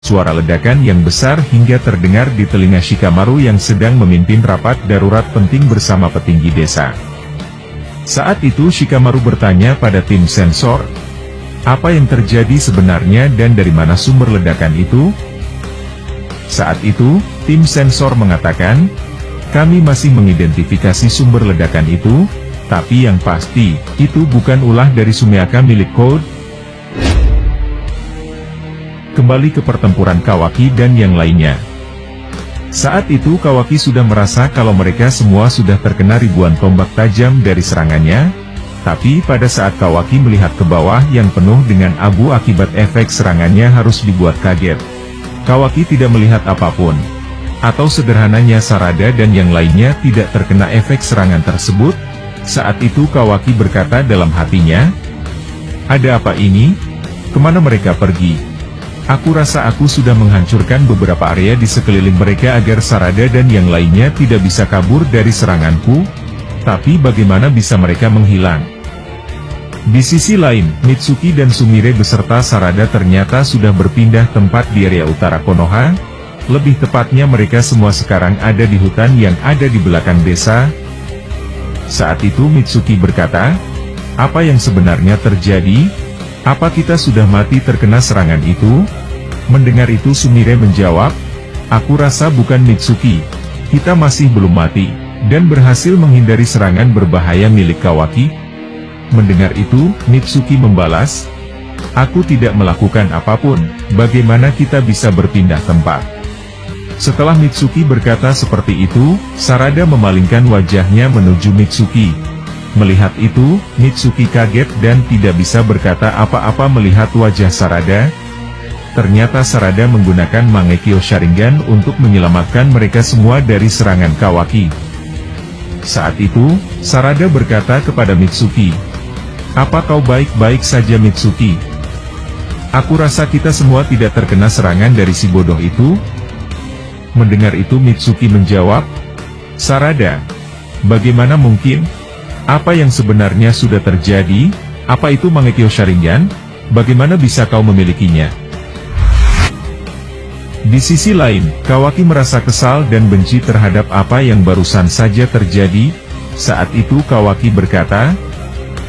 suara ledakan yang besar hingga terdengar di telinga Shikamaru yang sedang memimpin rapat darurat penting bersama petinggi desa. Saat itu Shikamaru bertanya pada tim sensor, apa yang terjadi sebenarnya dan dari mana sumber ledakan itu? Saat itu, tim sensor mengatakan, kami masih mengidentifikasi sumber ledakan itu, tapi yang pasti, itu bukan ulah dari Sumeaka milik Code. Kembali ke pertempuran Kawaki dan yang lainnya. Saat itu Kawaki sudah merasa kalau mereka semua sudah terkena ribuan tombak tajam dari serangannya, tapi pada saat Kawaki melihat ke bawah yang penuh dengan abu akibat efek serangannya harus dibuat kaget. Kawaki tidak melihat apapun. Atau sederhananya Sarada dan yang lainnya tidak terkena efek serangan tersebut. Saat itu Kawaki berkata dalam hatinya, ada apa ini? Kemana mereka pergi? Aku rasa aku sudah menghancurkan beberapa area di sekeliling mereka agar Sarada dan yang lainnya tidak bisa kabur dari seranganku, tapi bagaimana bisa mereka menghilang? Di sisi lain, Mitsuki dan Sumire beserta Sarada ternyata sudah berpindah tempat di area utara Konoha, lebih tepatnya mereka semua sekarang ada di hutan yang ada di belakang desa. Saat itu Mitsuki berkata, apa yang sebenarnya terjadi? Apa kita sudah mati terkena serangan itu? Mendengar itu Sumire menjawab, aku rasa bukan Mitsuki, kita masih belum mati, dan berhasil menghindari serangan berbahaya milik Kawaki. Mendengar itu, Mitsuki membalas, aku tidak melakukan apapun, bagaimana kita bisa berpindah tempat? Setelah Mitsuki berkata seperti itu, Sarada memalingkan wajahnya menuju Mitsuki. Melihat itu, Mitsuki kaget dan tidak bisa berkata apa-apa melihat wajah Sarada. Ternyata Sarada menggunakan Mangekyo Sharingan untuk menyelamatkan mereka semua dari serangan Kawaki. Saat itu, Sarada berkata kepada Mitsuki, apa kau baik-baik saja Mitsuki? Aku rasa kita semua tidak terkena serangan dari si bodoh itu. Mendengar itu Mitsuki menjawab, Sarada, bagaimana mungkin? Apa yang sebenarnya sudah terjadi? Apa itu Mangekyo Sharingan? Bagaimana bisa kau memilikinya? Di sisi lain, Kawaki merasa kesal dan benci terhadap apa yang barusan saja terjadi. Saat itu Kawaki berkata,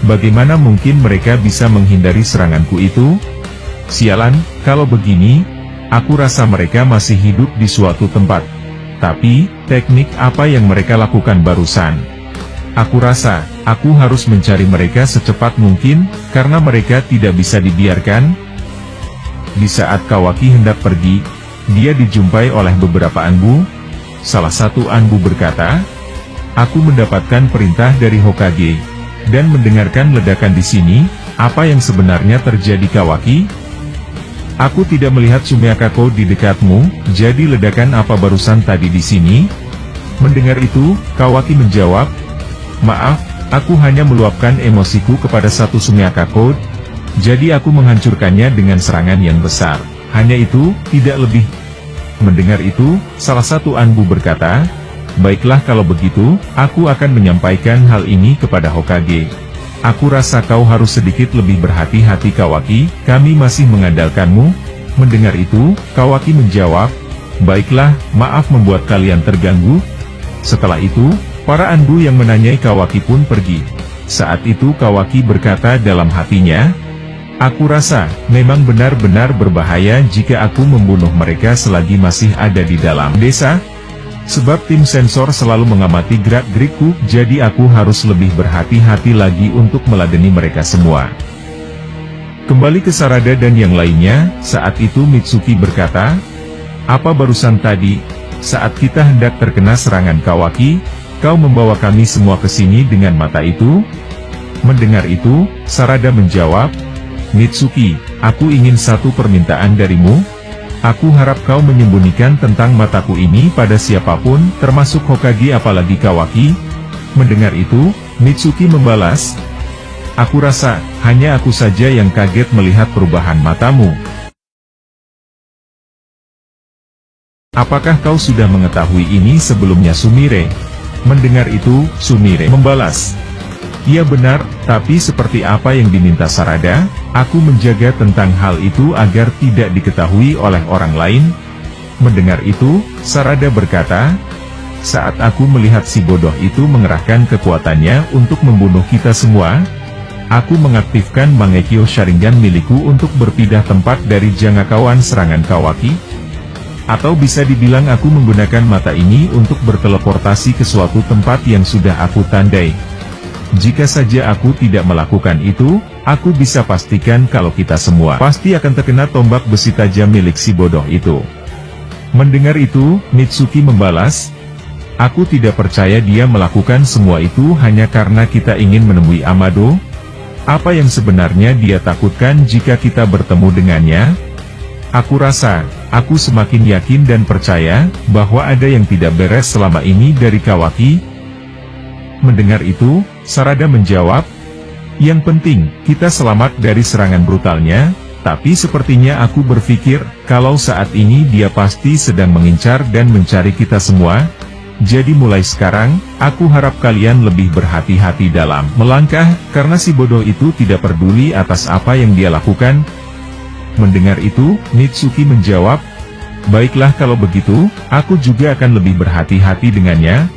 bagaimana mungkin mereka bisa menghindari seranganku itu? Sialan, kalau begini, aku rasa mereka masih hidup di suatu tempat. Tapi, teknik apa yang mereka lakukan barusan? Aku rasa, aku harus mencari mereka secepat mungkin, karena mereka tidak bisa dibiarkan. Di saat Kawaki hendak pergi, dia dijumpai oleh beberapa anbu. Salah satu anbu berkata, aku mendapatkan perintah dari Hokage, dan mendengarkan ledakan di sini, apa yang sebenarnya terjadi Kawaki? Aku tidak melihat Sumeaka Code di dekatmu, jadi ledakan apa barusan tadi di sini? Mendengar itu, Kawaki menjawab, maaf, aku hanya meluapkan emosiku kepada satu Sumeaka Code, jadi aku menghancurkannya dengan serangan yang besar. Hanya itu, tidak lebih. Mendengar itu, salah satu anbu berkata, baiklah kalau begitu, aku akan menyampaikan hal ini kepada Hokage. Aku rasa kau harus sedikit lebih berhati-hati Kawaki, kami masih mengandalkanmu. Mendengar itu, Kawaki menjawab, baiklah, maaf membuat kalian terganggu. Setelah itu, para anbu yang menanyai Kawaki pun pergi. Saat itu Kawaki berkata dalam hatinya, aku rasa, memang benar-benar berbahaya jika aku membunuh mereka selagi masih ada di dalam desa. Sebab tim sensor selalu mengamati gerak-gerikku, jadi aku harus lebih berhati-hati lagi untuk meladeni mereka semua. Kembali ke Sarada dan yang lainnya, saat itu Mitsuki berkata, apa barusan tadi, saat kita hendak terkena serangan Kawaki, kau membawa kami semua ke sini dengan mata itu? Mendengar itu, Sarada menjawab, Mitsuki, aku ingin satu permintaan darimu. Aku harap kau menyembunyikan tentang mataku ini pada siapapun, termasuk Hokage apalagi Kawaki. Mendengar itu, Mitsuki membalas, aku rasa, hanya aku saja yang kaget melihat perubahan matamu. Apakah kau sudah mengetahui ini sebelumnya Sumire? Mendengar itu, Sumire membalas, Iya benar, tapi seperti apa yang diminta Sarada, aku menjaga tentang hal itu agar tidak diketahui oleh orang lain. Mendengar itu, Sarada berkata, saat aku melihat si bodoh itu mengerahkan kekuatannya untuk membunuh kita semua, aku mengaktifkan Mangekyo Sharingan milikku untuk berpindah tempat dari jangkauan serangan Kawaki. Atau bisa dibilang aku menggunakan mata ini untuk berteleportasi ke suatu tempat yang sudah aku tandai. Jika saja aku tidak melakukan itu, aku bisa pastikan kalau kita semua pasti akan terkena tombak besi tajam milik si bodoh itu. Mendengar itu, Mitsuki membalas, aku tidak percaya dia melakukan semua itu hanya karena kita ingin menemui Amado. Apa yang sebenarnya dia takutkan jika kita bertemu dengannya? Aku rasa, aku semakin yakin dan percaya, bahwa ada yang tidak beres selama ini dari Kawaki. Mendengar itu, Sarada menjawab, yang penting, kita selamat dari serangan brutalnya, tapi sepertinya aku berpikir, kalau saat ini dia pasti sedang mengincar dan mencari kita semua. Jadi mulai sekarang, aku harap kalian lebih berhati-hati dalam melangkah, karena si bodoh itu tidak peduli atas apa yang dia lakukan. Mendengar itu, Mitsuki menjawab, baiklah kalau begitu, aku juga akan lebih berhati-hati dengannya.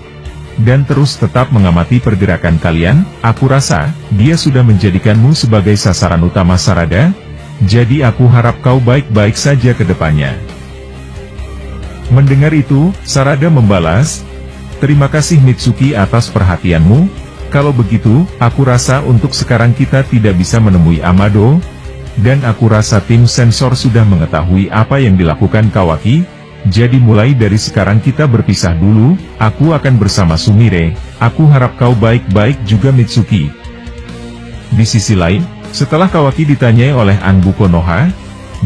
Dan terus tetap mengamati pergerakan kalian, aku rasa, dia sudah menjadikanmu sebagai sasaran utama Sarada, jadi aku harap kau baik-baik saja ke depannya. Mendengar itu, Sarada membalas, terima kasih Mitsuki atas perhatianmu, kalau begitu, aku rasa untuk sekarang kita tidak bisa menemui Amado, dan aku rasa tim sensor sudah mengetahui apa yang dilakukan Kawaki. Jadi mulai dari sekarang kita berpisah dulu, aku akan bersama Sumire, aku harap kau baik-baik juga Mitsuki. Di sisi lain, setelah Kawaki ditanyai oleh Anbu Konoha,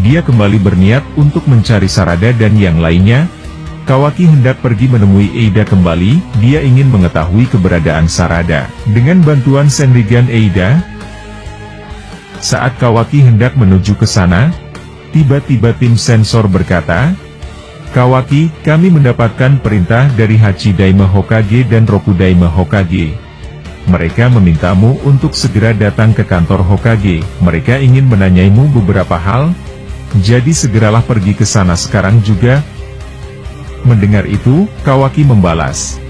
dia kembali berniat untuk mencari Sarada dan yang lainnya. Kawaki hendak pergi menemui Eida kembali, dia ingin mengetahui keberadaan Sarada. Dengan bantuan Senrigan Eida, saat Kawaki hendak menuju ke sana, tiba-tiba tim sensor berkata, Kawaki, kami mendapatkan perintah dari Hachidaime Hokage dan Rokudaime Hokage. Mereka memintamu untuk segera datang ke kantor Hokage. Mereka ingin menanyaimu beberapa hal, jadi segeralah pergi ke sana sekarang juga. Mendengar itu, Kawaki membalas,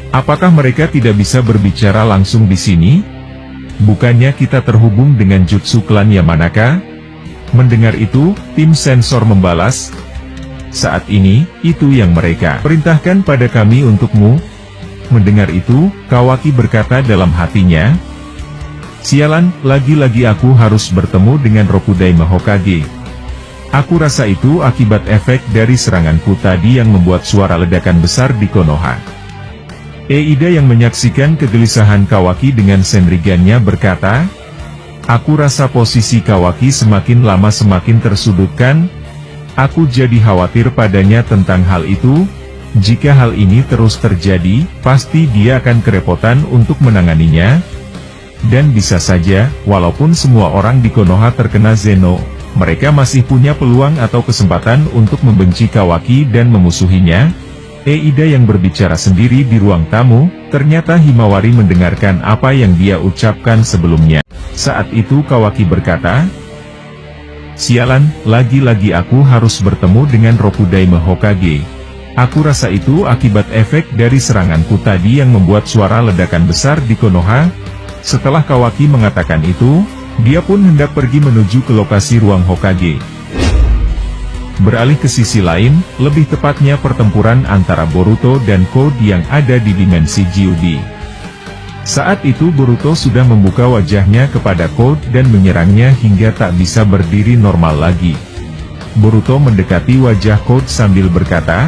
apakah mereka tidak bisa berbicara langsung di sini? Bukannya kita terhubung dengan jutsu klan Yamanaka? Mendengar itu, tim sensor membalas, saat ini, itu yang mereka perintahkan pada kami untukmu. Mendengar itu, Kawaki berkata dalam hatinya, sialan, lagi-lagi aku harus bertemu dengan Rokudaime Hokage. Aku rasa itu akibat efek dari seranganku tadi yang membuat suara ledakan besar di Konoha. Eida yang menyaksikan kegelisahan Kawaki dengan senrigannya berkata, aku rasa posisi Kawaki semakin lama semakin tersudutkan. Aku jadi khawatir padanya tentang hal itu. Jika hal ini terus terjadi, pasti dia akan kerepotan untuk menanganinya. Dan bisa saja, walaupun semua orang di Konoha terkena Zeno, mereka masih punya peluang atau kesempatan untuk membenci Kawaki dan memusuhinya. Eida yang berbicara sendiri di ruang tamu, ternyata Himawari mendengarkan apa yang dia ucapkan sebelumnya. Saat itu Kawaki berkata, sialan, lagi-lagi aku harus bertemu dengan Rokudaime Hokage. Aku rasa itu akibat efek dari seranganku tadi yang membuat suara ledakan besar di Konoha. Setelah Kawaki mengatakan itu, dia pun hendak pergi menuju ke lokasi ruang Hokage. Beralih ke sisi lain, lebih tepatnya pertempuran antara Boruto dan Code yang ada di dimensi Gyubi. Saat itu Boruto sudah membuka wajahnya kepada Code dan menyerangnya hingga tak bisa berdiri normal lagi. Boruto mendekati wajah Code sambil berkata,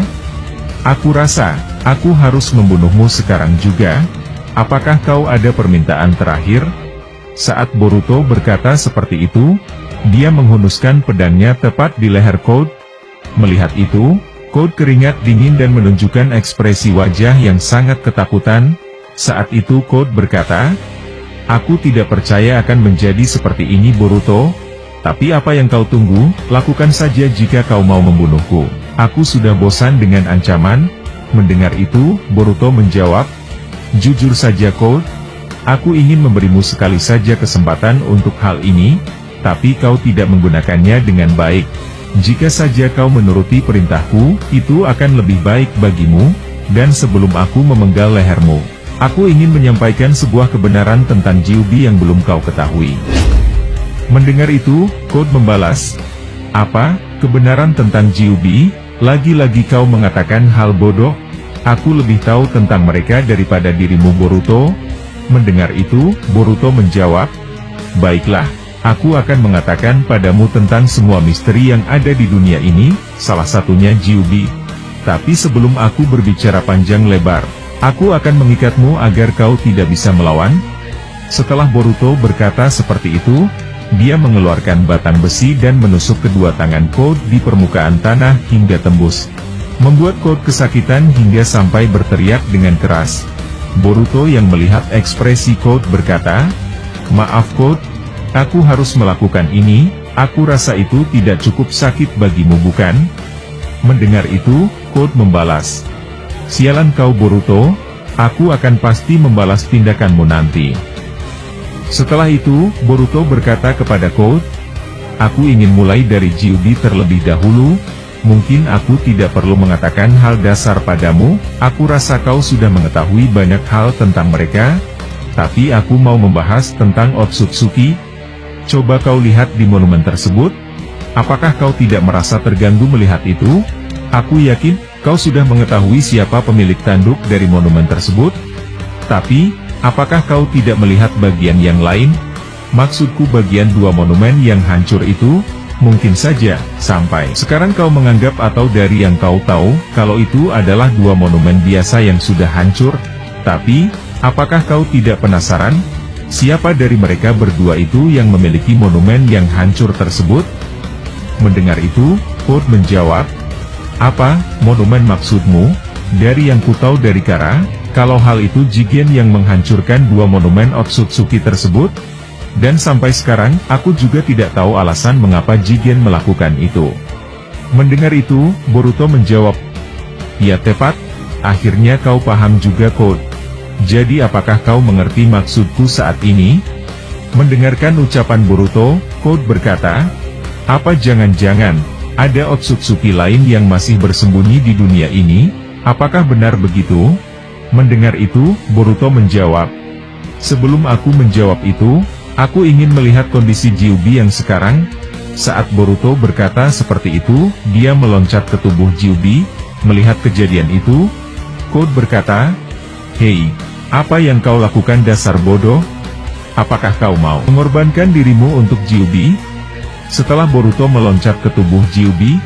aku rasa, aku harus membunuhmu sekarang juga. Apakah kau ada permintaan terakhir? Saat Boruto berkata seperti itu, dia menghunuskan pedangnya tepat di leher Code. Melihat itu, Code keringat dingin dan menunjukkan ekspresi wajah yang sangat ketakutan. Saat itu Code berkata, aku tidak percaya akan menjadi seperti ini Boruto, tapi apa yang kau tunggu, lakukan saja jika kau mau membunuhku. Aku sudah bosan dengan ancaman. Mendengar itu, Boruto menjawab, jujur saja Code, Aku ingin memberimu sekali saja kesempatan untuk hal ini, tapi kau tidak menggunakannya dengan baik. Jika saja kau menuruti perintahku, itu akan lebih baik bagimu, dan sebelum aku memenggal lehermu, aku ingin menyampaikan sebuah kebenaran tentang Jiubi yang belum kau ketahui. Mendengar itu, Code membalas, apa, kebenaran tentang Jiubi? Lagi-lagi kau mengatakan hal bodoh? Aku lebih tahu tentang mereka daripada dirimu Boruto. Mendengar itu, Boruto menjawab, baiklah, aku akan mengatakan padamu tentang semua misteri yang ada di dunia ini, salah satunya Jiubi. Tapi sebelum aku berbicara panjang lebar, aku akan mengikatmu agar kau tidak bisa melawan. Setelah Boruto berkata seperti itu, dia mengeluarkan batang besi dan menusuk kedua tangan Code di permukaan tanah hingga tembus, membuat Code kesakitan hingga sampai berteriak dengan keras. Boruto yang melihat ekspresi Code berkata, maaf Code, aku harus melakukan ini, aku rasa itu tidak cukup sakit bagimu bukan? Mendengar itu, Code membalas, sialan kau Boruto, aku akan pasti membalas tindakanmu nanti. Setelah itu, Boruto berkata kepada Code, aku ingin mulai dari Jiubi terlebih dahulu, mungkin aku tidak perlu mengatakan hal dasar padamu, aku rasa kau sudah mengetahui banyak hal tentang mereka, tapi aku mau membahas tentang Otsutsuki. Coba kau lihat di monumen tersebut, apakah kau tidak merasa terganggu melihat itu? Aku yakin, kau sudah mengetahui siapa pemilik tanduk dari monumen tersebut, tapi, apakah kau tidak melihat bagian yang lain? Maksudku bagian dua monumen yang hancur itu, mungkin saja, sampai sekarang kau menganggap atau dari yang kau tahu, kalau itu adalah dua monumen biasa yang sudah hancur. Tapi, apakah kau tidak penasaran? Siapa dari mereka berdua itu yang memiliki monumen yang hancur tersebut? Mendengar itu, Code menjawab, apa, monumen maksudmu? Dari yang kutahu dari Kara, kalau hal itu Jigen yang menghancurkan dua monumen Otsutsuki tersebut, dan sampai sekarang, aku juga tidak tahu alasan mengapa Jigen melakukan itu. Mendengar itu, Boruto menjawab, ya tepat, akhirnya kau paham juga Code. Jadi apakah kau mengerti maksudku saat ini? Mendengarkan ucapan Boruto, Code berkata, apa jangan-jangan, ada Otsutsuki lain yang masih bersembunyi di dunia ini? Apakah benar begitu? Mendengar itu, Boruto menjawab, sebelum aku menjawab itu, aku ingin melihat kondisi Jiubi yang sekarang. Saat Boruto berkata seperti itu, dia meloncat ke tubuh Jiubi. Melihat kejadian itu, Code berkata, hei, apa yang kau lakukan dasar bodoh? Apakah kau mau mengorbankan dirimu untuk Jiubi? Setelah Boruto meloncat ke tubuh Jiubi,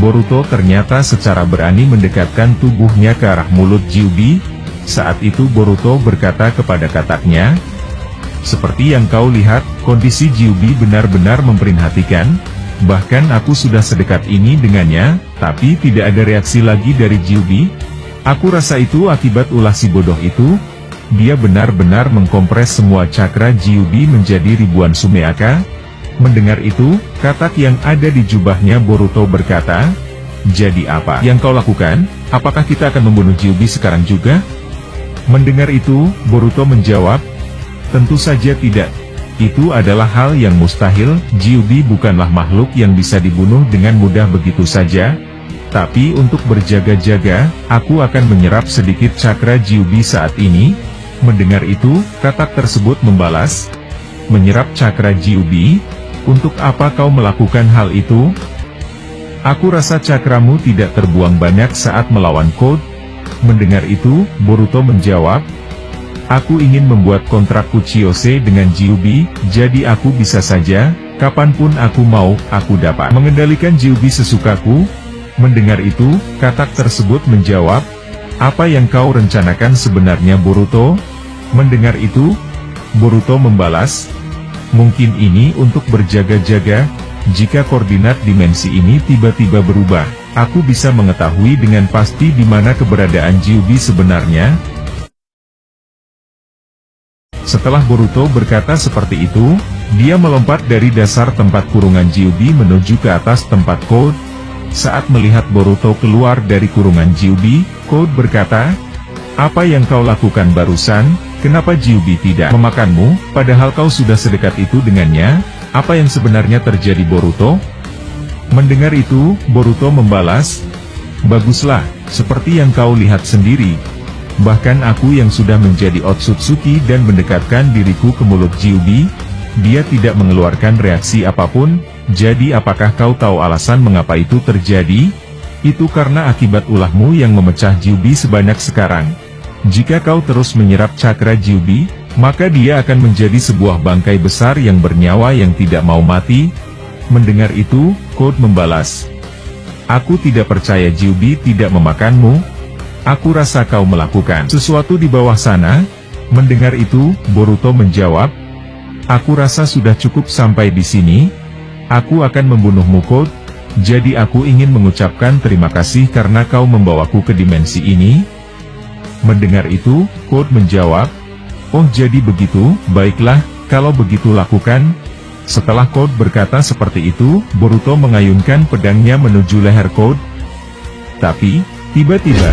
Boruto ternyata secara berani mendekatkan tubuhnya ke arah mulut Jiubi. Saat itu Boruto berkata kepada kataknya, seperti yang kau lihat, kondisi Jiubi benar-benar memprihatinkan, bahkan aku sudah sedekat ini dengannya, tapi tidak ada reaksi lagi dari Jiubi. Aku rasa itu akibat ulah si bodoh itu, dia benar-benar mengkompres semua cakra Jiubi menjadi ribuan sumeaka. Mendengar itu, katak yang ada di jubahnya Boruto berkata, jadi apa yang kau lakukan? Apakah kita akan membunuh Jiubi sekarang juga? Mendengar itu, Boruto menjawab, tentu saja tidak. Itu adalah hal yang mustahil, Jiubi bukanlah makhluk yang bisa dibunuh dengan mudah begitu saja. Tapi untuk berjaga-jaga, aku akan menyerap sedikit cakra Jiubi saat ini. Mendengar itu, katak tersebut membalas, menyerap cakra Jiubi? Untuk apa kau melakukan hal itu? Aku rasa cakramu tidak terbuang banyak saat melawan Code. Mendengar itu, Boruto menjawab, aku ingin membuat kontrak Kuchiyose dengan Jiubi, jadi aku bisa saja, kapanpun aku mau, aku dapat mengendalikan Jiubi sesukaku. Mendengar itu, katak tersebut menjawab, apa yang kau rencanakan sebenarnya Boruto? Mendengar itu, Boruto membalas, mungkin ini untuk berjaga-jaga, jika koordinat dimensi ini tiba-tiba berubah, aku bisa mengetahui dengan pasti di mana keberadaan Jiubi sebenarnya. Setelah Boruto berkata seperti itu, dia melompat dari dasar tempat kurungan Jiubi menuju ke atas tempat Code. Saat melihat Boruto keluar dari kurungan Jiubi, Code berkata, apa yang kau lakukan barusan? Kenapa Gyubi tidak memakanmu, padahal kau sudah sedekat itu dengannya? Apa yang sebenarnya terjadi Boruto? Mendengar itu, Boruto membalas, baguslah, seperti yang kau lihat sendiri. Bahkan aku yang sudah menjadi Otsutsuki dan mendekatkan diriku ke mulut Gyubi, dia tidak mengeluarkan reaksi apapun. Jadi apakah kau tahu alasan mengapa itu terjadi? Itu karena akibat ulahmu yang memecah Gyubi sebanyak sekarang. Jika kau terus menyerap cakra Gyubi, maka dia akan menjadi sebuah bangkai besar yang bernyawa yang tidak mau mati. Mendengar itu, Code membalas, aku tidak percaya Gyubi tidak memakanmu. Aku rasa kau melakukan sesuatu di bawah sana. Mendengar itu, Boruto menjawab, aku rasa sudah cukup sampai di sini. Aku akan membunuhmu Code. Jadi aku ingin mengucapkan terima kasih karena kau membawaku ke dimensi ini. Mendengar itu, Code menjawab, oh jadi begitu, baiklah, kalau begitu lakukan. Setelah Code berkata seperti itu, Boruto mengayunkan pedangnya menuju leher Code. Tapi, tiba-tiba,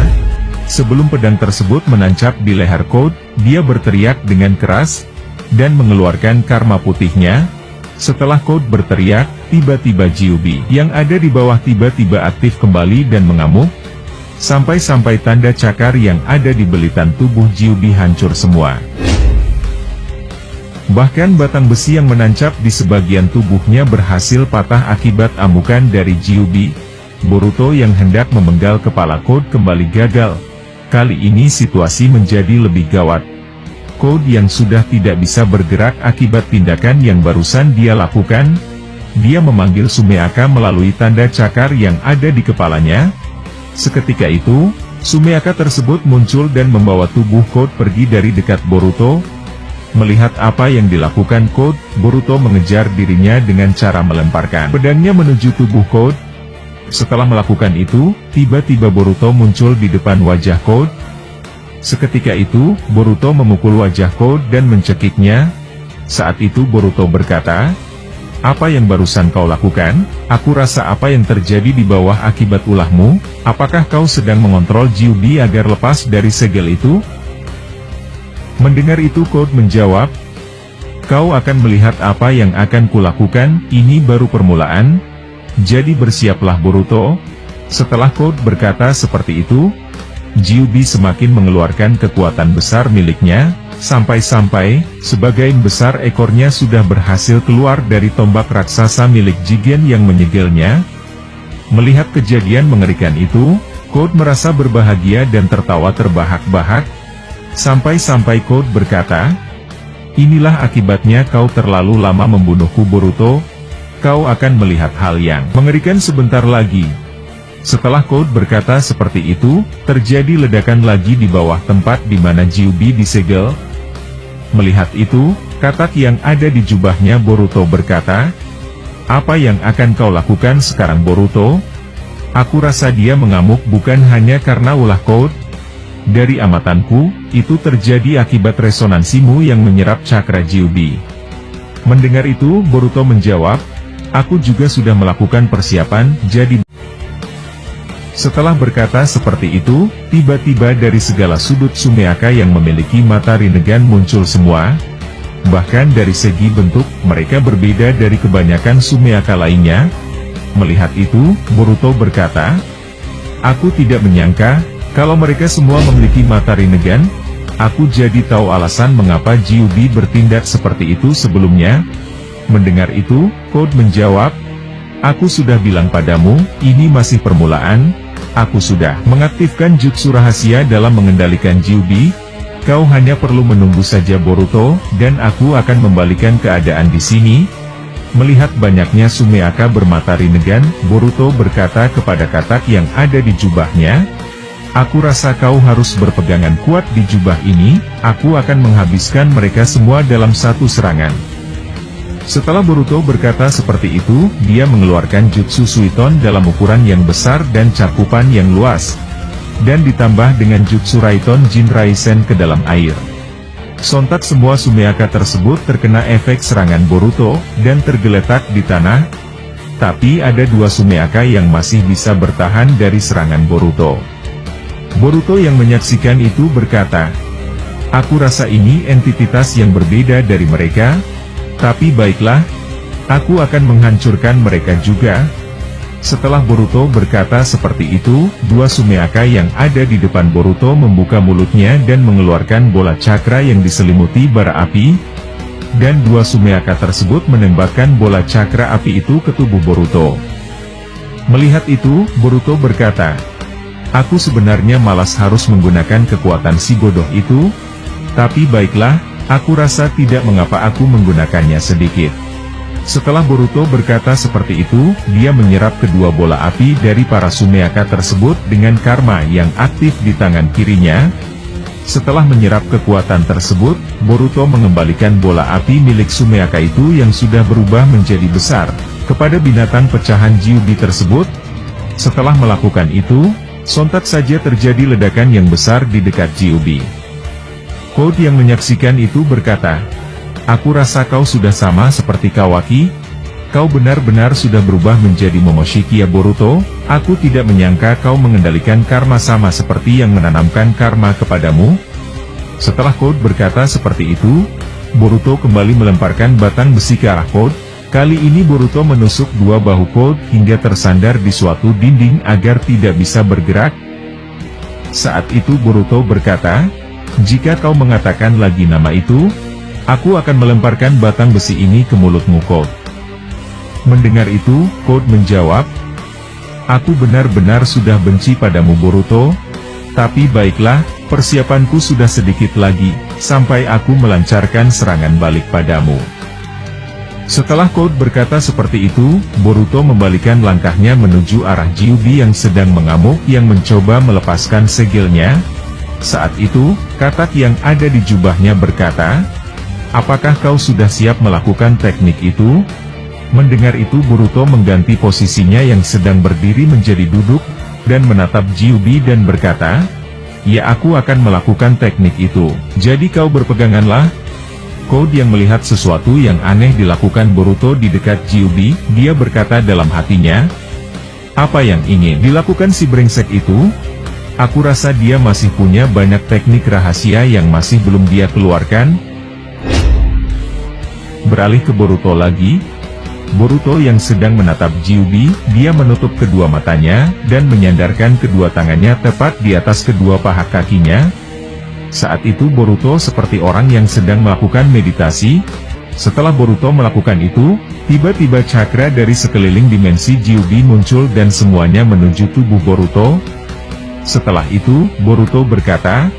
sebelum pedang tersebut menancap di leher Code, dia berteriak dengan keras, dan mengeluarkan karma putihnya. Setelah Code berteriak, tiba-tiba Gyubi yang ada di bawah tiba-tiba aktif kembali dan mengamuk. Sampai-sampai tanda cakar yang ada di belitan tubuh Gyubi hancur semua. Bahkan batang besi yang menancap di sebagian tubuhnya berhasil patah akibat amukan dari Gyubi. Boruto yang hendak memenggal kepala Code kembali gagal. Kali ini situasi menjadi lebih gawat. Code yang sudah tidak bisa bergerak akibat tindakan yang barusan dia lakukan. Dia memanggil Sumeaka melalui tanda cakar yang ada di kepalanya. Seketika itu, Sumeaka tersebut muncul dan membawa tubuh Code pergi dari dekat Boruto. Melihat apa yang dilakukan Code, Boruto mengejar dirinya dengan cara melemparkan pedangnya menuju tubuh Code. Setelah melakukan itu, tiba-tiba Boruto muncul di depan wajah Code. Seketika itu, Boruto memukul wajah Code dan mencekiknya. Saat itu Boruto berkata, apa yang barusan kau lakukan? Aku rasa apa yang terjadi di bawah akibat ulahmu. Apakah kau sedang mengontrol Gyubi agar lepas dari segel itu? Mendengar itu Code menjawab, kau akan melihat apa yang akan kulakukan, ini baru permulaan. Jadi bersiaplah Boruto. Setelah Code berkata seperti itu, Gyubi semakin mengeluarkan kekuatan besar miliknya. Sampai-sampai, sebagian besar ekornya sudah berhasil keluar dari tombak raksasa milik Jigen yang menyegelnya. Melihat kejadian mengerikan itu, Code merasa berbahagia dan tertawa terbahak-bahak. Sampai-sampai Code berkata, inilah akibatnya kau terlalu lama membunuhku Boruto. Kau akan melihat hal yang mengerikan sebentar lagi. Setelah Code berkata seperti itu, terjadi ledakan lagi di bawah tempat di mana Gyubi disegel. Melihat itu, katak yang ada di jubahnya Boruto berkata, apa yang akan kau lakukan sekarang Boruto? Aku rasa dia mengamuk bukan hanya karena ulah Code. Dari amatanku, itu terjadi akibat resonansimu yang menyerap cakra Gyubi. Mendengar itu, Boruto menjawab, aku juga sudah melakukan persiapan, jadi... Setelah berkata seperti itu, tiba-tiba dari segala sudut Sumeaka yang memiliki mata Rinnegan muncul semua. Bahkan dari segi bentuk, mereka berbeda dari kebanyakan Sumeaka lainnya. Melihat itu, Boruto berkata, aku tidak menyangka, kalau mereka semua memiliki mata Rinnegan. Aku jadi tahu alasan mengapa Gyubi bertindak seperti itu sebelumnya. Mendengar itu, Code menjawab, aku sudah bilang padamu, ini masih permulaan. Aku sudah mengaktifkan jutsu rahasia dalam mengendalikan Gyubi. Kau hanya perlu menunggu saja Boruto, dan aku akan membalikan keadaan di sini. Melihat banyaknya Sumeaka bermata Rinnegan, Boruto berkata kepada katak yang ada di jubahnya, aku rasa kau harus berpegangan kuat di jubah ini, aku akan menghabiskan mereka semua dalam satu serangan. Setelah Boruto berkata seperti itu, dia mengeluarkan jutsu Suiton dalam ukuran yang besar dan cakupan yang luas. Dan ditambah dengan jutsu Raiton Jin Raisen ke dalam air. Sontak semua Sumeaka tersebut terkena efek serangan Boruto, dan tergeletak di tanah. Tapi ada dua Sumeaka yang masih bisa bertahan dari serangan Boruto. Boruto yang menyaksikan itu berkata, Aku rasa ini entitas yang berbeda dari mereka, tapi baiklah, aku akan menghancurkan mereka juga. Setelah Boruto berkata seperti itu, dua Sumeaka yang ada di depan Boruto membuka mulutnya dan mengeluarkan bola cakra yang diselimuti bara api, dan dua Sumeaka tersebut menembakkan bola cakra api itu ke tubuh Boruto. Melihat itu, Boruto berkata, "Aku sebenarnya malas harus menggunakan kekuatan si bodoh itu, tapi baiklah, aku rasa tidak mengapa aku menggunakannya sedikit." Setelah Boruto berkata seperti itu, dia menyerap kedua bola api dari para Sumeaka tersebut dengan karma yang aktif di tangan kirinya. Setelah menyerap kekuatan tersebut, Boruto mengembalikan bola api milik Sumeaka itu yang sudah berubah menjadi besar, kepada binatang pecahan Gyuubi tersebut. Setelah melakukan itu, sontak saja terjadi ledakan yang besar di dekat Gyuubi. Code yang menyaksikan itu berkata, "Aku rasa kau sudah sama seperti Kawaki. Kau benar-benar sudah berubah menjadi Momoshiki ya Boruto. Aku tidak menyangka kau mengendalikan karma sama seperti yang menanamkan karma kepadamu." Setelah Code berkata seperti itu, Boruto kembali melemparkan batang besi ke arah Code. Kali ini Boruto menusuk dua bahu Code hingga tersandar di suatu dinding agar tidak bisa bergerak. Saat itu Boruto berkata, "Jika kau mengatakan lagi nama itu, aku akan melemparkan batang besi ini ke mulutmu Code." Mendengar itu, Code menjawab, "Aku benar-benar sudah benci padamu Boruto, tapi baiklah, persiapanku sudah sedikit lagi, sampai aku melancarkan serangan balik padamu." Setelah Code berkata seperti itu, Boruto membalikan langkahnya menuju arah Gyuubi yang sedang mengamuk yang mencoba melepaskan segelnya. Saat itu, katak yang ada di jubahnya berkata, "Apakah kau sudah siap melakukan teknik itu?" Mendengar itu Boruto mengganti posisinya yang sedang berdiri menjadi duduk, dan menatap Gyuubi dan berkata, "Ya, aku akan melakukan teknik itu, jadi kau berpeganganlah." Code yang melihat sesuatu yang aneh dilakukan Boruto di dekat Gyuubi, dia berkata dalam hatinya, "Apa yang ingin dilakukan si brengsek itu? Aku rasa dia masih punya banyak teknik rahasia yang masih belum dia keluarkan." Beralih ke Boruto lagi. Boruto yang sedang menatap Gyuubi, dia menutup kedua matanya, dan menyandarkan kedua tangannya tepat di atas kedua paha kakinya. Saat itu Boruto seperti orang yang sedang melakukan meditasi. Setelah Boruto melakukan itu, tiba-tiba cakra dari sekeliling dimensi Gyuubi muncul dan semuanya menuju tubuh Boruto. Setelah itu, Boruto berkata,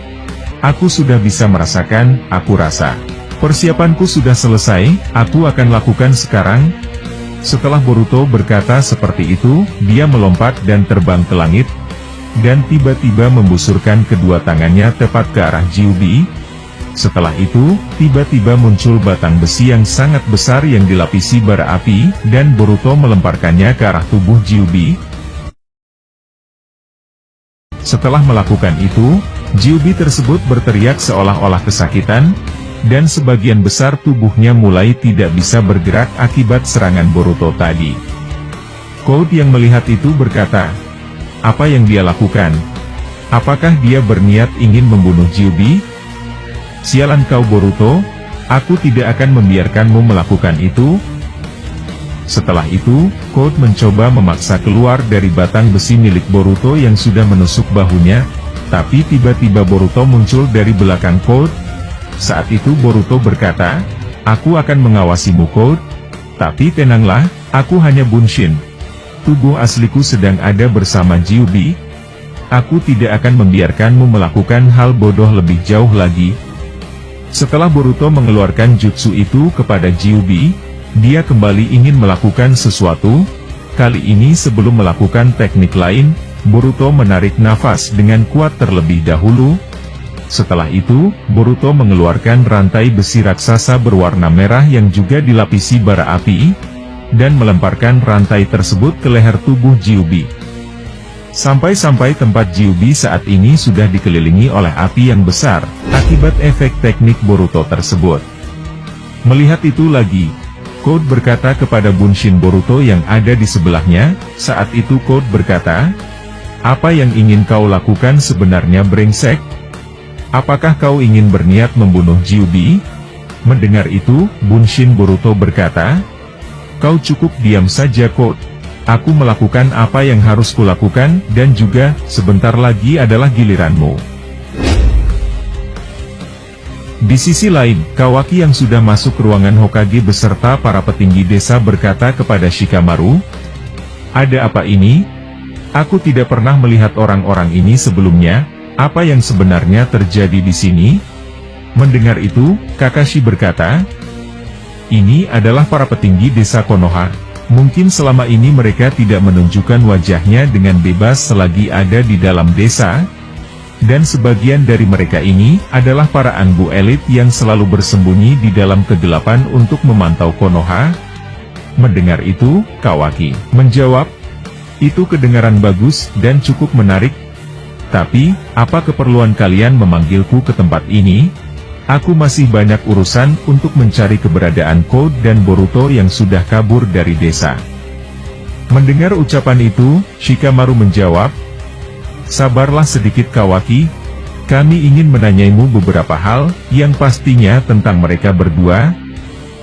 "Aku sudah bisa merasakan, aku rasa persiapanku sudah selesai, aku akan lakukan sekarang." Setelah Boruto berkata seperti itu, dia melompat dan terbang ke langit, dan tiba-tiba membusurkan kedua tangannya tepat ke arah Gyuubi. Setelah itu, tiba-tiba muncul batang besi yang sangat besar yang dilapisi bara api, dan Boruto melemparkannya ke arah tubuh Gyuubi. Setelah melakukan itu, Gyuubi tersebut berteriak seolah-olah kesakitan, dan sebagian besar tubuhnya mulai tidak bisa bergerak akibat serangan Boruto tadi. Code yang melihat itu berkata, "Apa yang dia lakukan? Apakah dia berniat ingin membunuh Gyuubi? Sialan kau Boruto, aku tidak akan membiarkanmu melakukan itu." Setelah itu, Code mencoba memaksa keluar dari batang besi milik Boruto yang sudah menusuk bahunya, tapi tiba-tiba Boruto muncul dari belakang Code. Saat itu Boruto berkata, "Aku akan mengawasimu Code, tapi tenanglah, aku hanya Bunshin. Tubuh asliku sedang ada bersama Gyuubi. Aku tidak akan membiarkanmu melakukan hal bodoh lebih jauh lagi." Setelah Boruto mengeluarkan jutsu itu kepada Gyuubi, dia kembali ingin melakukan sesuatu. Kali ini sebelum melakukan teknik lain, Boruto menarik nafas dengan kuat terlebih dahulu. Setelah itu, Boruto mengeluarkan rantai besi raksasa berwarna merah yang juga dilapisi bara api, dan melemparkan rantai tersebut ke leher tubuh Gyuubi. Sampai-sampai tempat Gyuubi saat ini sudah dikelilingi oleh api yang besar, akibat efek teknik Boruto tersebut. Melihat itu lagi, Code berkata kepada Bunshin Boruto yang ada di sebelahnya. Saat itu Code berkata, "Apa yang ingin kau lakukan sebenarnya brengsek?" Apakah kau ingin berniat membunuh Kyuubi? Mendengar itu, Bunshin Boruto berkata, kau cukup diam saja Code. Aku melakukan apa yang harus kulakukan, dan juga, sebentar lagi adalah giliranmu. Di sisi lain, Kawaki yang sudah masuk ruangan Hokage beserta para petinggi desa berkata kepada Shikamaru, ada apa ini? Aku tidak pernah melihat orang-orang ini sebelumnya. Apa yang sebenarnya terjadi di sini? Mendengar itu, Kakashi berkata, ini adalah para petinggi desa Konoha. Mungkin selama ini mereka tidak menunjukkan wajahnya dengan bebas selagi ada di dalam desa. Dan sebagian dari mereka ini adalah para anggota elit yang selalu bersembunyi di dalam kegelapan untuk memantau Konoha. Mendengar itu, Kawaki menjawab, itu kedengaran bagus dan cukup menarik. Tapi, apa keperluan kalian memanggilku ke tempat ini? Aku masih banyak urusan untuk mencari keberadaan Code dan Boruto yang sudah kabur dari desa. Mendengar ucapan itu, Shikamaru menjawab, sabarlah sedikit Kawaki, kami ingin menanyaimu beberapa hal, yang pastinya tentang mereka berdua.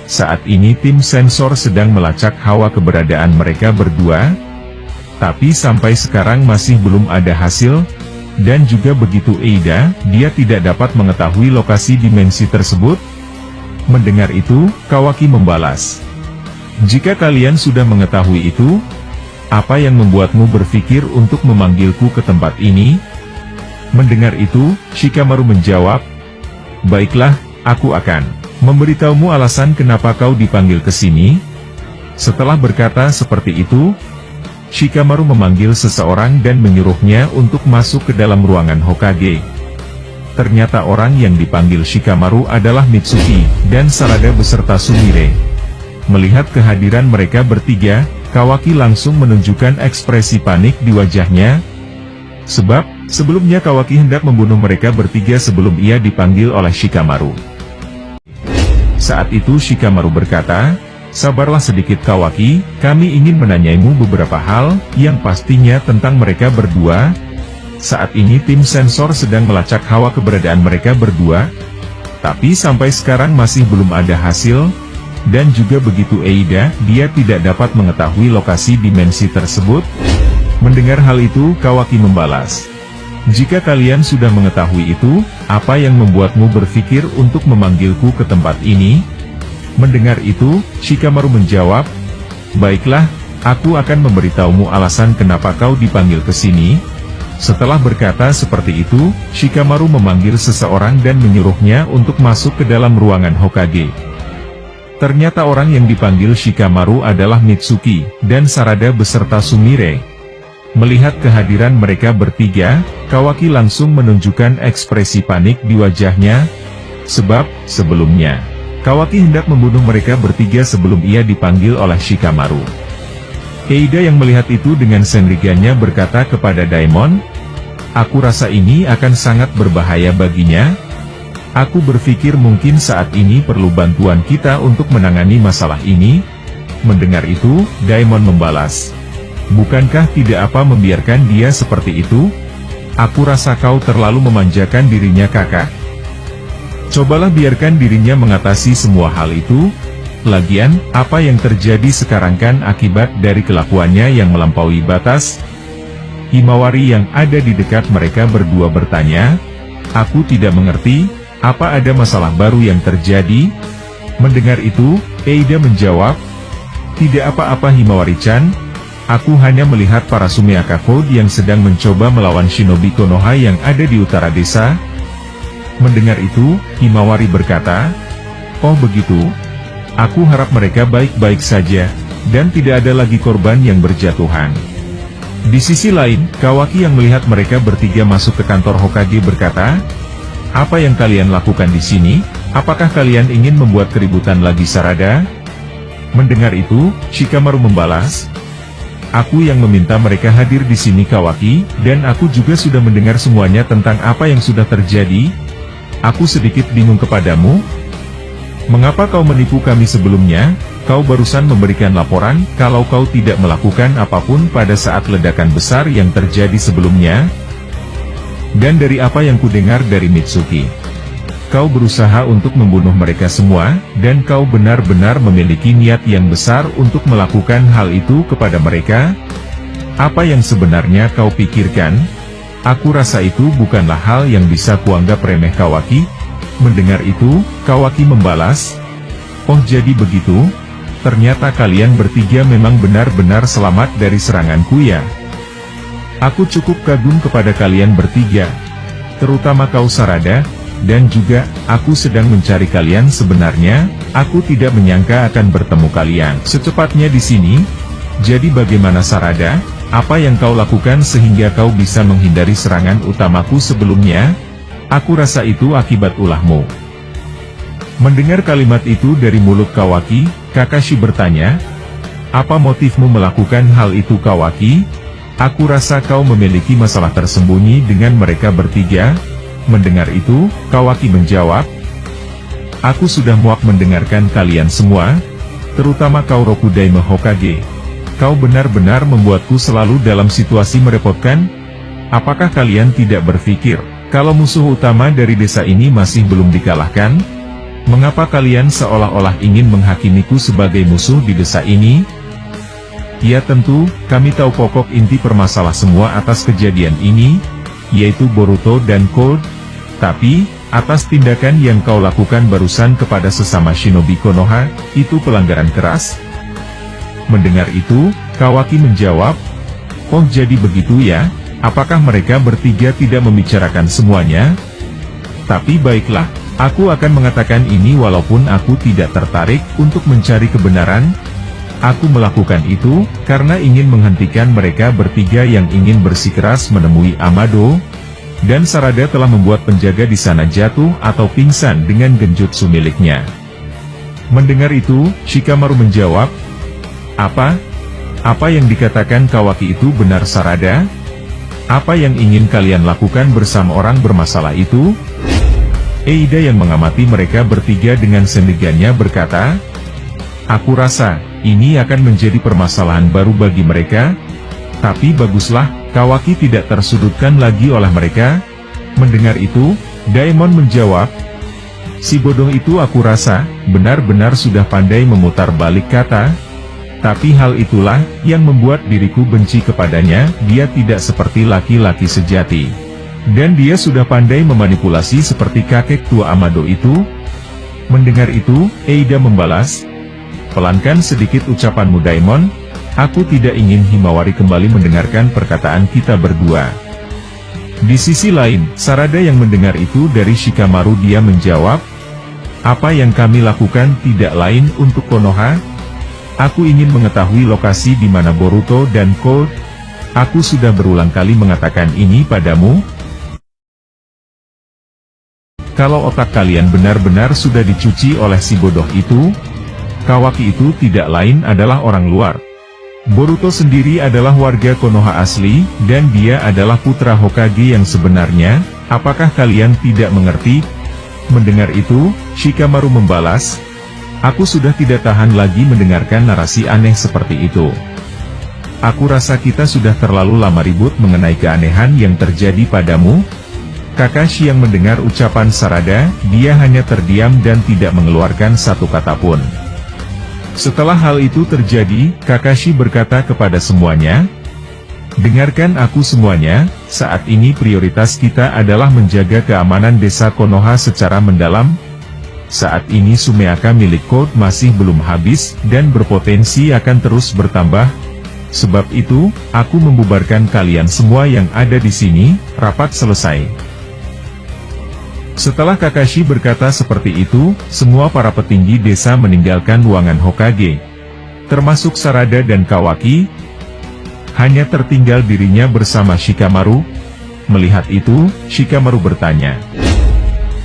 Saat ini tim sensor sedang melacak hawa keberadaan mereka berdua, tapi sampai sekarang masih belum ada hasil. Dan juga begitu Eida, dia tidak dapat mengetahui lokasi dimensi tersebut. Mendengar itu, Kawaki membalas, jika kalian sudah mengetahui itu, apa yang membuatmu berpikir untuk memanggilku ke tempat ini? Mendengar itu, Shikamaru menjawab, baiklah, aku akan memberitahumu alasan kenapa kau dipanggil ke sini. Setelah berkata seperti itu, Shikamaru memanggil seseorang dan menyuruhnya untuk masuk ke dalam ruangan Hokage. Ternyata orang yang dipanggil Shikamaru adalah Mitsuki dan Sarada beserta Sumire. Melihat kehadiran mereka bertiga, Kawaki langsung menunjukkan ekspresi panik di wajahnya. Sebab, sebelumnya Kawaki hendak membunuh mereka bertiga sebelum ia dipanggil oleh Shikamaru. Saat itu Shikamaru berkata, sabarlah sedikit Kawaki, kami ingin menanyaimu beberapa hal, yang pastinya tentang mereka berdua. Saat ini tim sensor sedang melacak hawa keberadaan mereka berdua, tapi sampai sekarang masih belum ada hasil, dan juga begitu Eida, dia tidak dapat mengetahui lokasi dimensi tersebut. Mendengar hal itu, Kawaki membalas, jika kalian sudah mengetahui itu, apa yang membuatmu berpikir untuk memanggilku ke tempat ini? Mendengar itu, Shikamaru menjawab, baiklah, aku akan memberitahumu alasan kenapa kau dipanggil ke sini. Setelah berkata seperti itu, Shikamaru memanggil seseorang dan menyuruhnya untuk masuk ke dalam ruangan Hokage. Ternyata orang yang dipanggil Shikamaru adalah Mitsuki dan Sarada beserta Sumire. Melihat kehadiran mereka bertiga, Kawaki langsung menunjukkan ekspresi panik di wajahnya, sebab, sebelumnya, Kawaki hendak membunuh mereka bertiga sebelum ia dipanggil oleh Shikamaru. Eida yang melihat itu dengan senrigannya berkata kepada Daimon, aku rasa ini akan sangat berbahaya baginya. Aku berpikir mungkin saat ini perlu bantuan kita untuk menangani masalah ini. Mendengar itu, Daimon membalas, bukankah tidak apa membiarkan dia seperti itu? Aku rasa kau terlalu memanjakan dirinya kakak. Cobalah biarkan dirinya mengatasi semua hal itu. Lagian, apa yang terjadi sekarang kan akibat dari kelakuannya yang melampaui batas. Himawari yang ada di dekat mereka berdua bertanya, aku tidak mengerti, apa ada masalah baru yang terjadi? Mendengar itu, Eida menjawab, tidak apa-apa Himawari-chan, aku hanya melihat para Sumeaka Code yang sedang mencoba melawan Shinobi Konoha yang ada di utara desa. Mendengar itu, Himawari berkata, oh begitu, aku harap mereka baik-baik saja, dan tidak ada lagi korban yang berjatuhan. Di sisi lain, Kawaki yang melihat mereka bertiga masuk ke kantor Hokage berkata, apa yang kalian lakukan di sini? Apakah kalian ingin membuat keributan lagi Sarada? Mendengar itu, Shikamaru membalas, aku yang meminta mereka hadir di sini Kawaki, dan aku juga sudah mendengar semuanya tentang apa yang sudah terjadi. Aku sedikit bingung kepadamu. Mengapa kau menipu kami sebelumnya? Kau barusan memberikan laporan kalau kau tidak melakukan apapun pada saat ledakan besar yang terjadi sebelumnya. Dan dari apa yang kudengar dari Mitsuki, kau berusaha untuk membunuh mereka semua, dan kau benar-benar memiliki niat yang besar untuk melakukan hal itu kepada mereka? Apa yang sebenarnya kau pikirkan? Aku rasa itu bukanlah hal yang bisa kuanggap remeh, Kawaki. Mendengar itu, Kawaki membalas, oh jadi begitu? Ternyata kalian bertiga memang benar-benar selamat dari seranganku ya. Aku cukup kagum kepada kalian bertiga, terutama kau Sarada, dan juga, aku sedang mencari kalian sebenarnya, aku tidak menyangka akan bertemu kalian secepatnya di sini. Jadi bagaimana Sarada, apa yang kau lakukan sehingga kau bisa menghindari serangan utamaku sebelumnya? Aku rasa itu akibat ulahmu. Mendengar kalimat itu dari mulut Kawaki, Kakashi bertanya, apa motifmu melakukan hal itu Kawaki? Aku rasa kau memiliki masalah tersembunyi dengan mereka bertiga. Mendengar itu, Kawaki menjawab, aku sudah muak mendengarkan kalian semua, terutama kau Rokudaime Hokage. Kau benar-benar membuatku selalu dalam situasi merepotkan. Apakah kalian tidak berpikir, kalau musuh utama dari desa ini masih belum dikalahkan? Mengapa kalian seolah-olah ingin menghakimiku sebagai musuh di desa ini? Ya tentu, kami tahu pokok inti permasalah semua atas kejadian ini, yaitu Boruto dan Cold. Tapi, atas tindakan yang kau lakukan barusan kepada sesama shinobi Konoha, itu pelanggaran keras. Mendengar itu, Kawaki menjawab, oh jadi begitu ya, apakah mereka bertiga tidak membicarakan semuanya? Tapi baiklah, aku akan mengatakan ini walaupun aku tidak tertarik untuk mencari kebenaran. Aku melakukan itu, karena ingin menghentikan mereka bertiga yang ingin bersikeras menemui Amado, dan Sarada telah membuat penjaga di sana jatuh atau pingsan dengan genjutsu miliknya. Mendengar itu, Shikamaru menjawab, apa? Apa yang dikatakan Kawaki itu benar Sarada? Apa yang ingin kalian lakukan bersama orang bermasalah itu? Eida yang mengamati mereka bertiga dengan sendigannya berkata, aku rasa, ini akan menjadi permasalahan baru bagi mereka. Tapi baguslah, Kawaki tidak tersudutkan lagi oleh mereka. Mendengar itu, Daemon menjawab, si bodoh itu aku rasa, benar-benar sudah pandai memutar balik kata. Tapi hal itulah, yang membuat diriku benci kepadanya, dia tidak seperti laki-laki sejati. Dan dia sudah pandai memanipulasi seperti kakek tua Amado itu. Mendengar itu, Eida membalas, pelankan sedikit ucapanmu Daemon, aku tidak ingin Himawari kembali mendengarkan perkataan kita berdua. Di sisi lain, Sarada yang mendengar itu dari Shikamaru dia menjawab, apa yang kami lakukan tidak lain untuk Konoha. Aku ingin mengetahui lokasi di mana Boruto dan Cold. Aku sudah berulang kali mengatakan ini padamu. Kalau otak kalian benar-benar sudah dicuci oleh si bodoh itu, Kawaki itu tidak lain adalah orang luar. Boruto sendiri adalah warga Konoha asli, dan dia adalah putra Hokage yang sebenarnya. Apakah kalian tidak mengerti? Mendengar itu, Shikamaru membalas, aku sudah tidak tahan lagi mendengarkan narasi aneh seperti itu. Aku rasa kita sudah terlalu lama ribut mengenai keanehan yang terjadi padamu. Kakashi yang mendengar ucapan Sarada, dia hanya terdiam dan tidak mengeluarkan satu kata pun. Setelah hal itu terjadi, Kakashi berkata kepada semuanya, dengarkan aku semuanya, saat ini prioritas kita adalah menjaga keamanan desa Konoha secara mendalam. Saat ini Sumeaka milik Cold masih belum habis, dan berpotensi akan terus bertambah. Sebab itu, aku membubarkan kalian semua yang ada di sini. Rapat selesai. Setelah Kakashi berkata seperti itu, semua para petinggi desa meninggalkan ruangan Hokage, termasuk Sarada dan Kawaki. Hanya tertinggal dirinya bersama Shikamaru. Melihat itu, Shikamaru bertanya,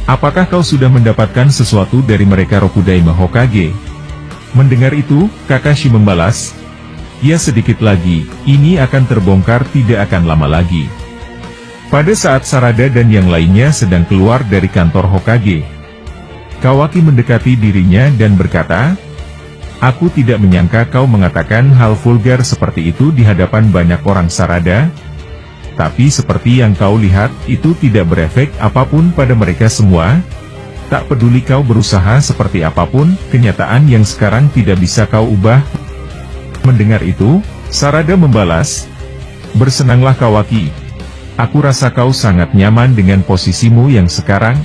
apakah kau sudah mendapatkan sesuatu dari mereka Rokudaime Hokage? Mendengar itu, Kakashi membalas, ya sedikit lagi, ini akan terbongkar tidak akan lama lagi. Pada saat Sarada dan yang lainnya sedang keluar dari kantor Hokage, Kawaki mendekati dirinya dan berkata, aku tidak menyangka kau mengatakan hal vulgar seperti itu di hadapan banyak orang Sarada. Tapi seperti yang kau lihat, itu tidak berefek apapun pada mereka semua. Tak peduli kau berusaha seperti apapun, kenyataan yang sekarang tidak bisa kau ubah. Mendengar itu, Sarada membalas, "Bersenanglah Kawaki. Aku rasa kau sangat nyaman dengan posisimu yang sekarang.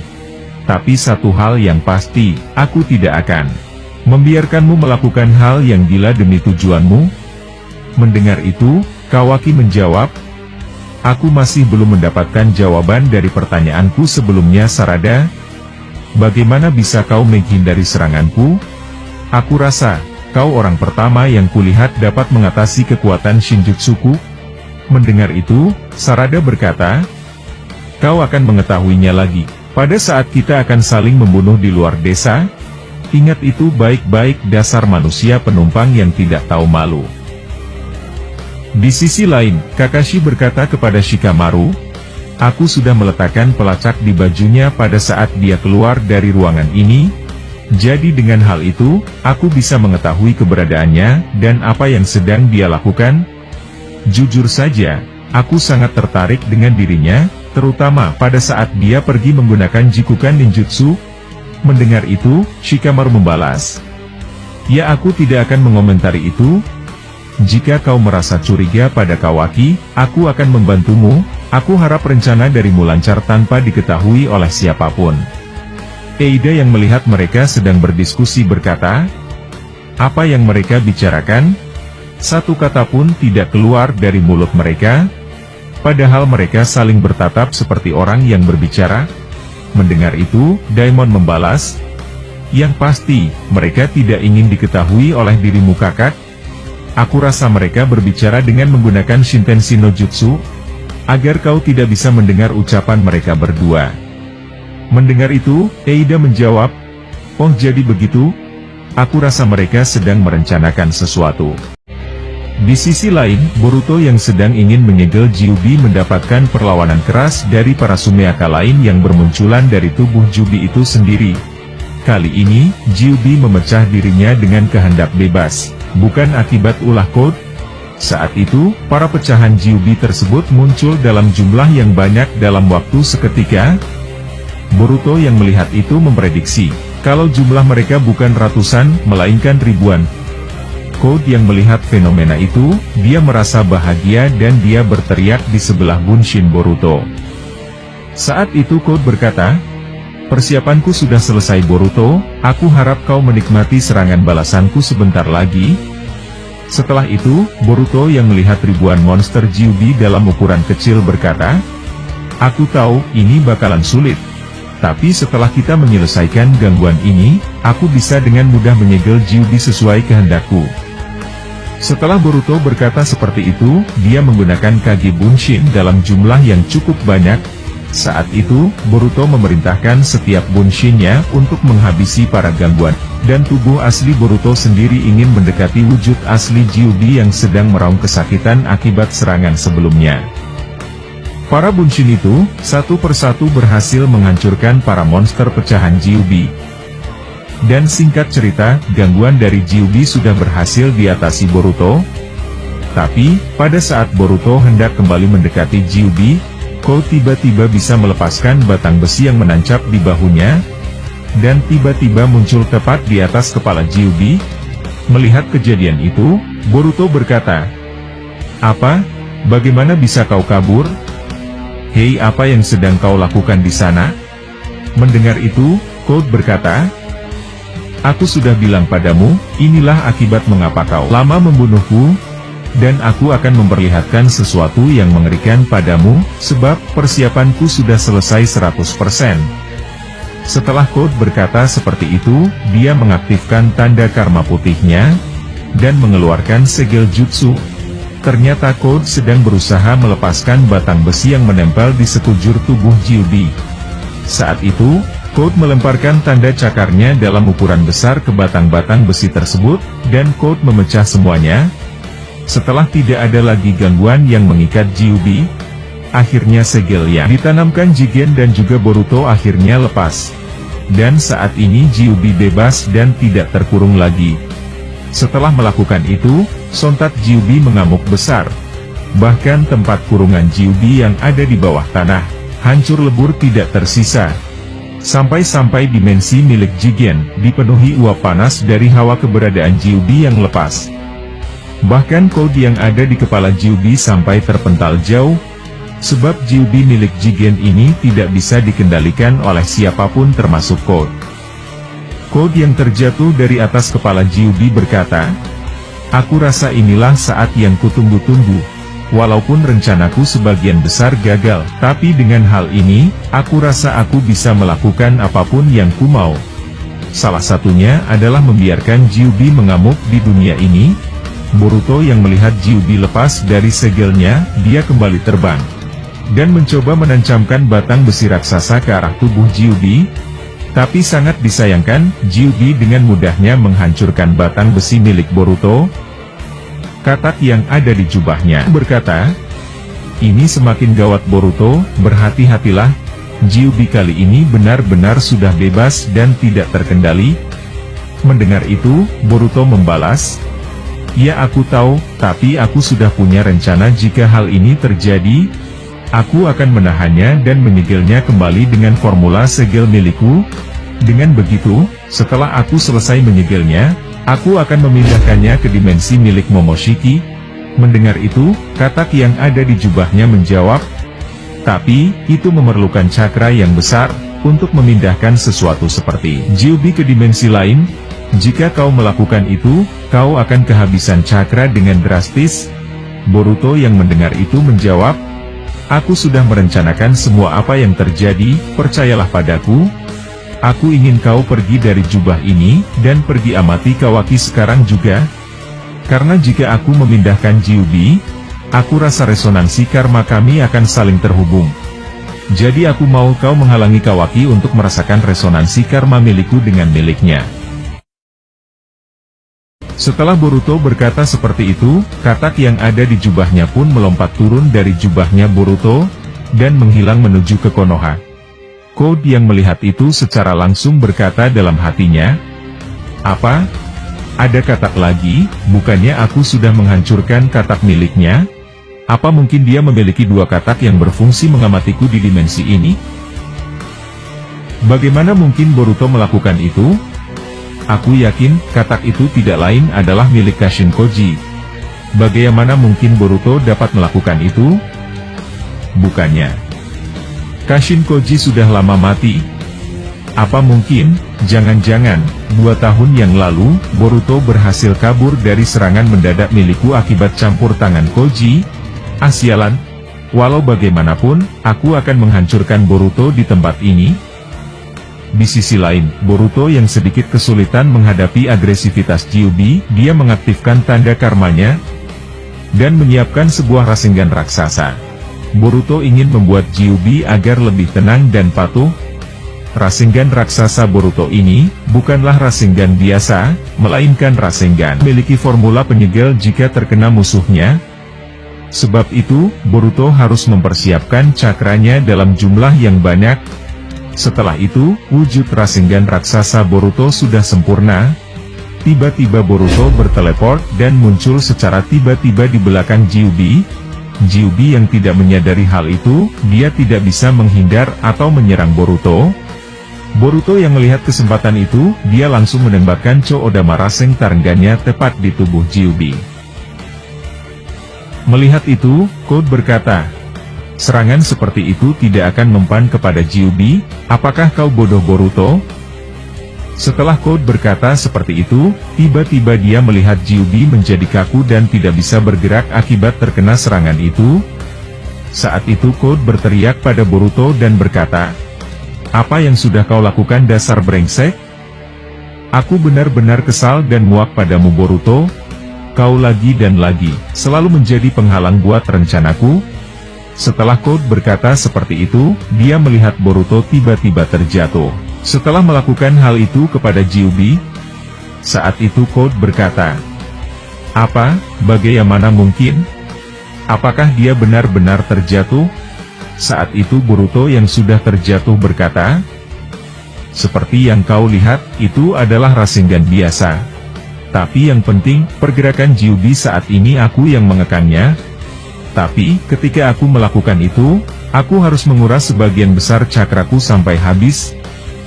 Tapi satu hal yang pasti, aku tidak akan membiarkanmu melakukan hal yang gila demi tujuanmu." Mendengar itu, Kawaki menjawab, "Aku masih belum mendapatkan jawaban dari pertanyaanku sebelumnya Sarada. Bagaimana bisa kau menghindari seranganku? Aku rasa, kau orang pertama yang kulihat dapat mengatasi kekuatan Shinjutsuku." Mendengar itu, Sarada berkata, "Kau akan mengetahuinya lagi. Pada saat kita akan saling membunuh di luar desa. Ingat itu baik-baik, dasar manusia penumpang yang tidak tahu malu." Di sisi lain, Kakashi berkata kepada Shikamaru, "Aku sudah meletakkan pelacak di bajunya pada saat dia keluar dari ruangan ini. Jadi dengan hal itu, aku bisa mengetahui keberadaannya, dan apa yang sedang dia lakukan. Jujur saja, aku sangat tertarik dengan dirinya, terutama pada saat dia pergi menggunakan Jikukan Ninjutsu." Mendengar itu, Shikamaru membalas, "Ya, aku tidak akan mengomentari itu. Jika kau merasa curiga pada Kawaki, aku akan membantumu. Aku harap rencana darimu lancar tanpa diketahui oleh siapapun." Eida yang melihat mereka sedang berdiskusi berkata, "Apa yang mereka bicarakan? Satu kata pun tidak keluar dari mulut mereka. Padahal mereka saling bertatap seperti orang yang berbicara." Mendengar itu, Daimon membalas, "Yang pasti, mereka tidak ingin diketahui oleh dirimu kakak. Aku rasa mereka berbicara dengan menggunakan Shintenshi no Jutsu, agar kau tidak bisa mendengar ucapan mereka berdua." Mendengar itu, Eida menjawab, "Oh jadi begitu? Aku rasa mereka sedang merencanakan sesuatu." Di sisi lain, Boruto yang sedang ingin menyegel Kyuubi mendapatkan perlawanan keras dari para Sumeaka lain yang bermunculan dari tubuh Kyuubi itu sendiri. Kali ini, Kyuubi memecah dirinya dengan kehendak bebas, bukan akibat ulah code. Saat itu, para pecahan Kyuubi tersebut muncul dalam jumlah yang banyak dalam waktu seketika. Boruto yang melihat itu memprediksi, kalau jumlah mereka bukan ratusan, melainkan ribuan. Code yang melihat fenomena itu, dia merasa bahagia dan dia berteriak di sebelah Bunshin Boruto. Saat itu Code berkata, "Persiapanku sudah selesai Boruto, aku harap kau menikmati serangan balasanku sebentar lagi." Setelah itu, Boruto yang melihat ribuan monster Kyuubi dalam ukuran kecil berkata, "Aku tahu, ini bakalan sulit. Tapi setelah kita menyelesaikan gangguan ini, aku bisa dengan mudah menyegel Kyuubi sesuai kehendakku." Setelah Boruto berkata seperti itu, dia menggunakan Kage Bunshin dalam jumlah yang cukup banyak. Saat itu, Boruto memerintahkan setiap Bunshinnya untuk menghabisi para gangguan, dan tubuh asli Boruto sendiri ingin mendekati wujud asli Kyuubi yang sedang meraung kesakitan akibat serangan sebelumnya. Para Bunshin itu, satu persatu berhasil menghancurkan para monster pecahan Kyuubi. Dan singkat cerita, gangguan dari Kyuubi sudah berhasil diatasi Boruto. Tapi, pada saat Boruto hendak kembali mendekati Kyuubi, Code tiba-tiba bisa melepaskan batang besi yang menancap di bahunya, dan tiba-tiba muncul tepat di atas kepala Kyuubi. Melihat kejadian itu, Boruto berkata, "Apa? Bagaimana bisa kau kabur? Hei, apa yang sedang kau lakukan di sana?" Mendengar itu, Code berkata, "Aku sudah bilang padamu, inilah akibat mengapa kau lama membunuhku, dan aku akan memperlihatkan sesuatu yang mengerikan padamu, sebab persiapanku sudah selesai 100%. Setelah Code berkata seperti itu, dia mengaktifkan tanda karma putihnya, dan mengeluarkan segel jutsu. Ternyata Code sedang berusaha melepaskan batang besi yang menempel di sekujur tubuh Kyuubi. Saat itu, Code melemparkan tanda cakarnya dalam ukuran besar ke batang-batang besi tersebut, dan Code memecah semuanya. Setelah tidak ada lagi gangguan yang mengikat Kyuubi, akhirnya segel yang ditanamkan Jigen dan juga Boruto akhirnya lepas. Dan saat ini Kyuubi bebas dan tidak terkurung lagi. Setelah melakukan itu, sontak Kyuubi mengamuk besar. Bahkan tempat kurungan Jiubi yang ada di bawah tanah, hancur lebur tidak tersisa. Sampai-sampai dimensi milik Jigen, dipenuhi uap panas dari hawa keberadaan Jiubi yang lepas. Bahkan kode yang ada di kepala Jiubi sampai terpental jauh, sebab Jiubi milik Jigen ini tidak bisa dikendalikan oleh siapapun termasuk kode. Kode yang terjatuh dari atas kepala Jiubi berkata, "Aku rasa inilah saat yang kutunggu-tunggu. Walaupun rencanaku sebagian besar gagal, tapi dengan hal ini, aku rasa aku bisa melakukan apapun yang ku mau. Salah satunya adalah membiarkan Jiubi mengamuk di dunia ini." Boruto yang melihat Jiubi lepas dari segelnya, dia kembali terbang dan mencoba menancapkan batang besi raksasa ke arah tubuh Jiubi. Tapi sangat disayangkan, Jiubi dengan mudahnya menghancurkan batang besi milik Boruto. Katak yang ada di jubahnya berkata, "Ini semakin gawat Boruto, berhati-hatilah. Jiubi kali ini benar-benar sudah bebas dan tidak terkendali." Mendengar itu, Boruto membalas, "Ya aku tahu, tapi aku sudah punya rencana jika hal ini terjadi. Aku akan menahannya dan menyegilnya kembali dengan formula segel milikku. Dengan begitu, setelah aku selesai menyegilnya, aku akan memindahkannya ke dimensi milik Momoshiki." Mendengar itu, katak yang ada di jubahnya menjawab, "Tapi, itu memerlukan cakra yang besar, untuk memindahkan sesuatu seperti Jiubi ke dimensi lain. Jika kau melakukan itu, kau akan kehabisan cakra dengan drastis." Boruto yang mendengar itu menjawab, "Aku sudah merencanakan semua apa yang terjadi, percayalah padaku. Aku ingin kau pergi dari jubah ini, dan pergi amati Kawaki sekarang juga. Karena jika aku memindahkan Jiubi, aku rasa resonansi karma kami akan saling terhubung. Jadi aku mau kau menghalangi Kawaki untuk merasakan resonansi karma milikku dengan miliknya." Setelah Boruto berkata seperti itu, katak yang ada di jubahnya pun melompat turun dari jubahnya Boruto, dan menghilang menuju ke Konoha. Code yang melihat itu secara langsung berkata dalam hatinya, "Apa? Ada katak lagi? Bukannya aku sudah menghancurkan katak miliknya? Apa mungkin dia memiliki dua katak yang berfungsi mengamatiku di dimensi ini?" Bagaimana mungkin Boruto melakukan itu? Aku yakin, katak itu tidak lain adalah milik Kashin Koji. Bagaimana mungkin Boruto dapat melakukan itu? Bukannya Kashin Koji sudah lama mati? Apa mungkin, jangan-jangan, 2 tahun yang lalu, Boruto berhasil kabur dari serangan mendadak milikku akibat campur tangan Koji? Sialan. Walau bagaimanapun, aku akan menghancurkan Boruto di tempat ini. Di sisi lain, Boruto yang sedikit kesulitan menghadapi agresivitas Jiubi, dia mengaktifkan tanda karmanya, dan menyiapkan sebuah Rasengan raksasa. Boruto ingin membuat Jiubi agar lebih tenang dan patuh. Rasengan raksasa Boruto ini, bukanlah Rasengan biasa, melainkan Rasengan memiliki formula penyegel jika terkena musuhnya. Sebab itu, Boruto harus mempersiapkan cakranya dalam jumlah yang banyak. Setelah itu, wujud Rasengan raksasa Boruto sudah sempurna. Tiba-tiba Boruto berteleport dan muncul secara tiba-tiba di belakang Jiubi. Jiubi yang tidak menyadari hal itu, dia tidak bisa menghindar atau menyerang Boruto. Boruto yang melihat kesempatan itu, dia langsung menembakkan Choodama Raseng Tarengannya tepat di tubuh Jiubi. Melihat itu, Code berkata, "Serangan seperti itu tidak akan mempan kepada Jiubi. Apakah kau bodoh Boruto?" Setelah Code berkata seperti itu, tiba-tiba dia melihat Jiubi menjadi kaku dan tidak bisa bergerak akibat terkena serangan itu. Saat itu Code berteriak pada Boruto dan berkata, "Apa yang sudah kau lakukan dasar brengsek? Aku benar-benar kesal dan muak padamu Boruto. Kau lagi dan lagi, selalu menjadi penghalang buat rencanaku." Setelah Code berkata seperti itu, dia melihat Boruto tiba-tiba terjatuh. Setelah melakukan hal itu kepada Jiubi, saat itu Code berkata, "Apa? Bagaimana mungkin? Apakah dia benar-benar terjatuh?" Saat itu Boruto yang sudah terjatuh berkata, "Seperti yang kau lihat, itu adalah Rasengan biasa. Tapi yang penting, pergerakan Jiubi saat ini aku yang mengekannya. Tapi, ketika aku melakukan itu, aku harus menguras sebagian besar cakraku sampai habis.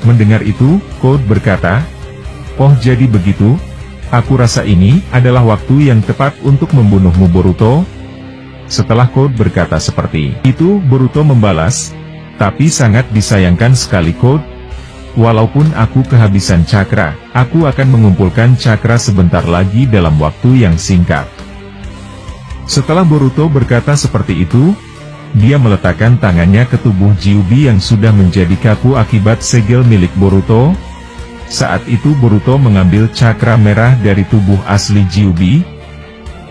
Mendengar itu, Code berkata, "Oh jadi begitu? Aku rasa ini adalah waktu yang tepat untuk membunuhmu Boruto." Setelah Code berkata seperti itu, Boruto membalas, "Tapi sangat disayangkan sekali Code. Walaupun aku kehabisan cakra, aku akan mengumpulkan cakra sebentar lagi dalam waktu yang singkat." Setelah Boruto berkata seperti itu, dia meletakkan tangannya ke tubuh Gyubi yang sudah menjadi kaku akibat segel milik Boruto. Saat itu Boruto mengambil cakra merah dari tubuh asli Gyubi.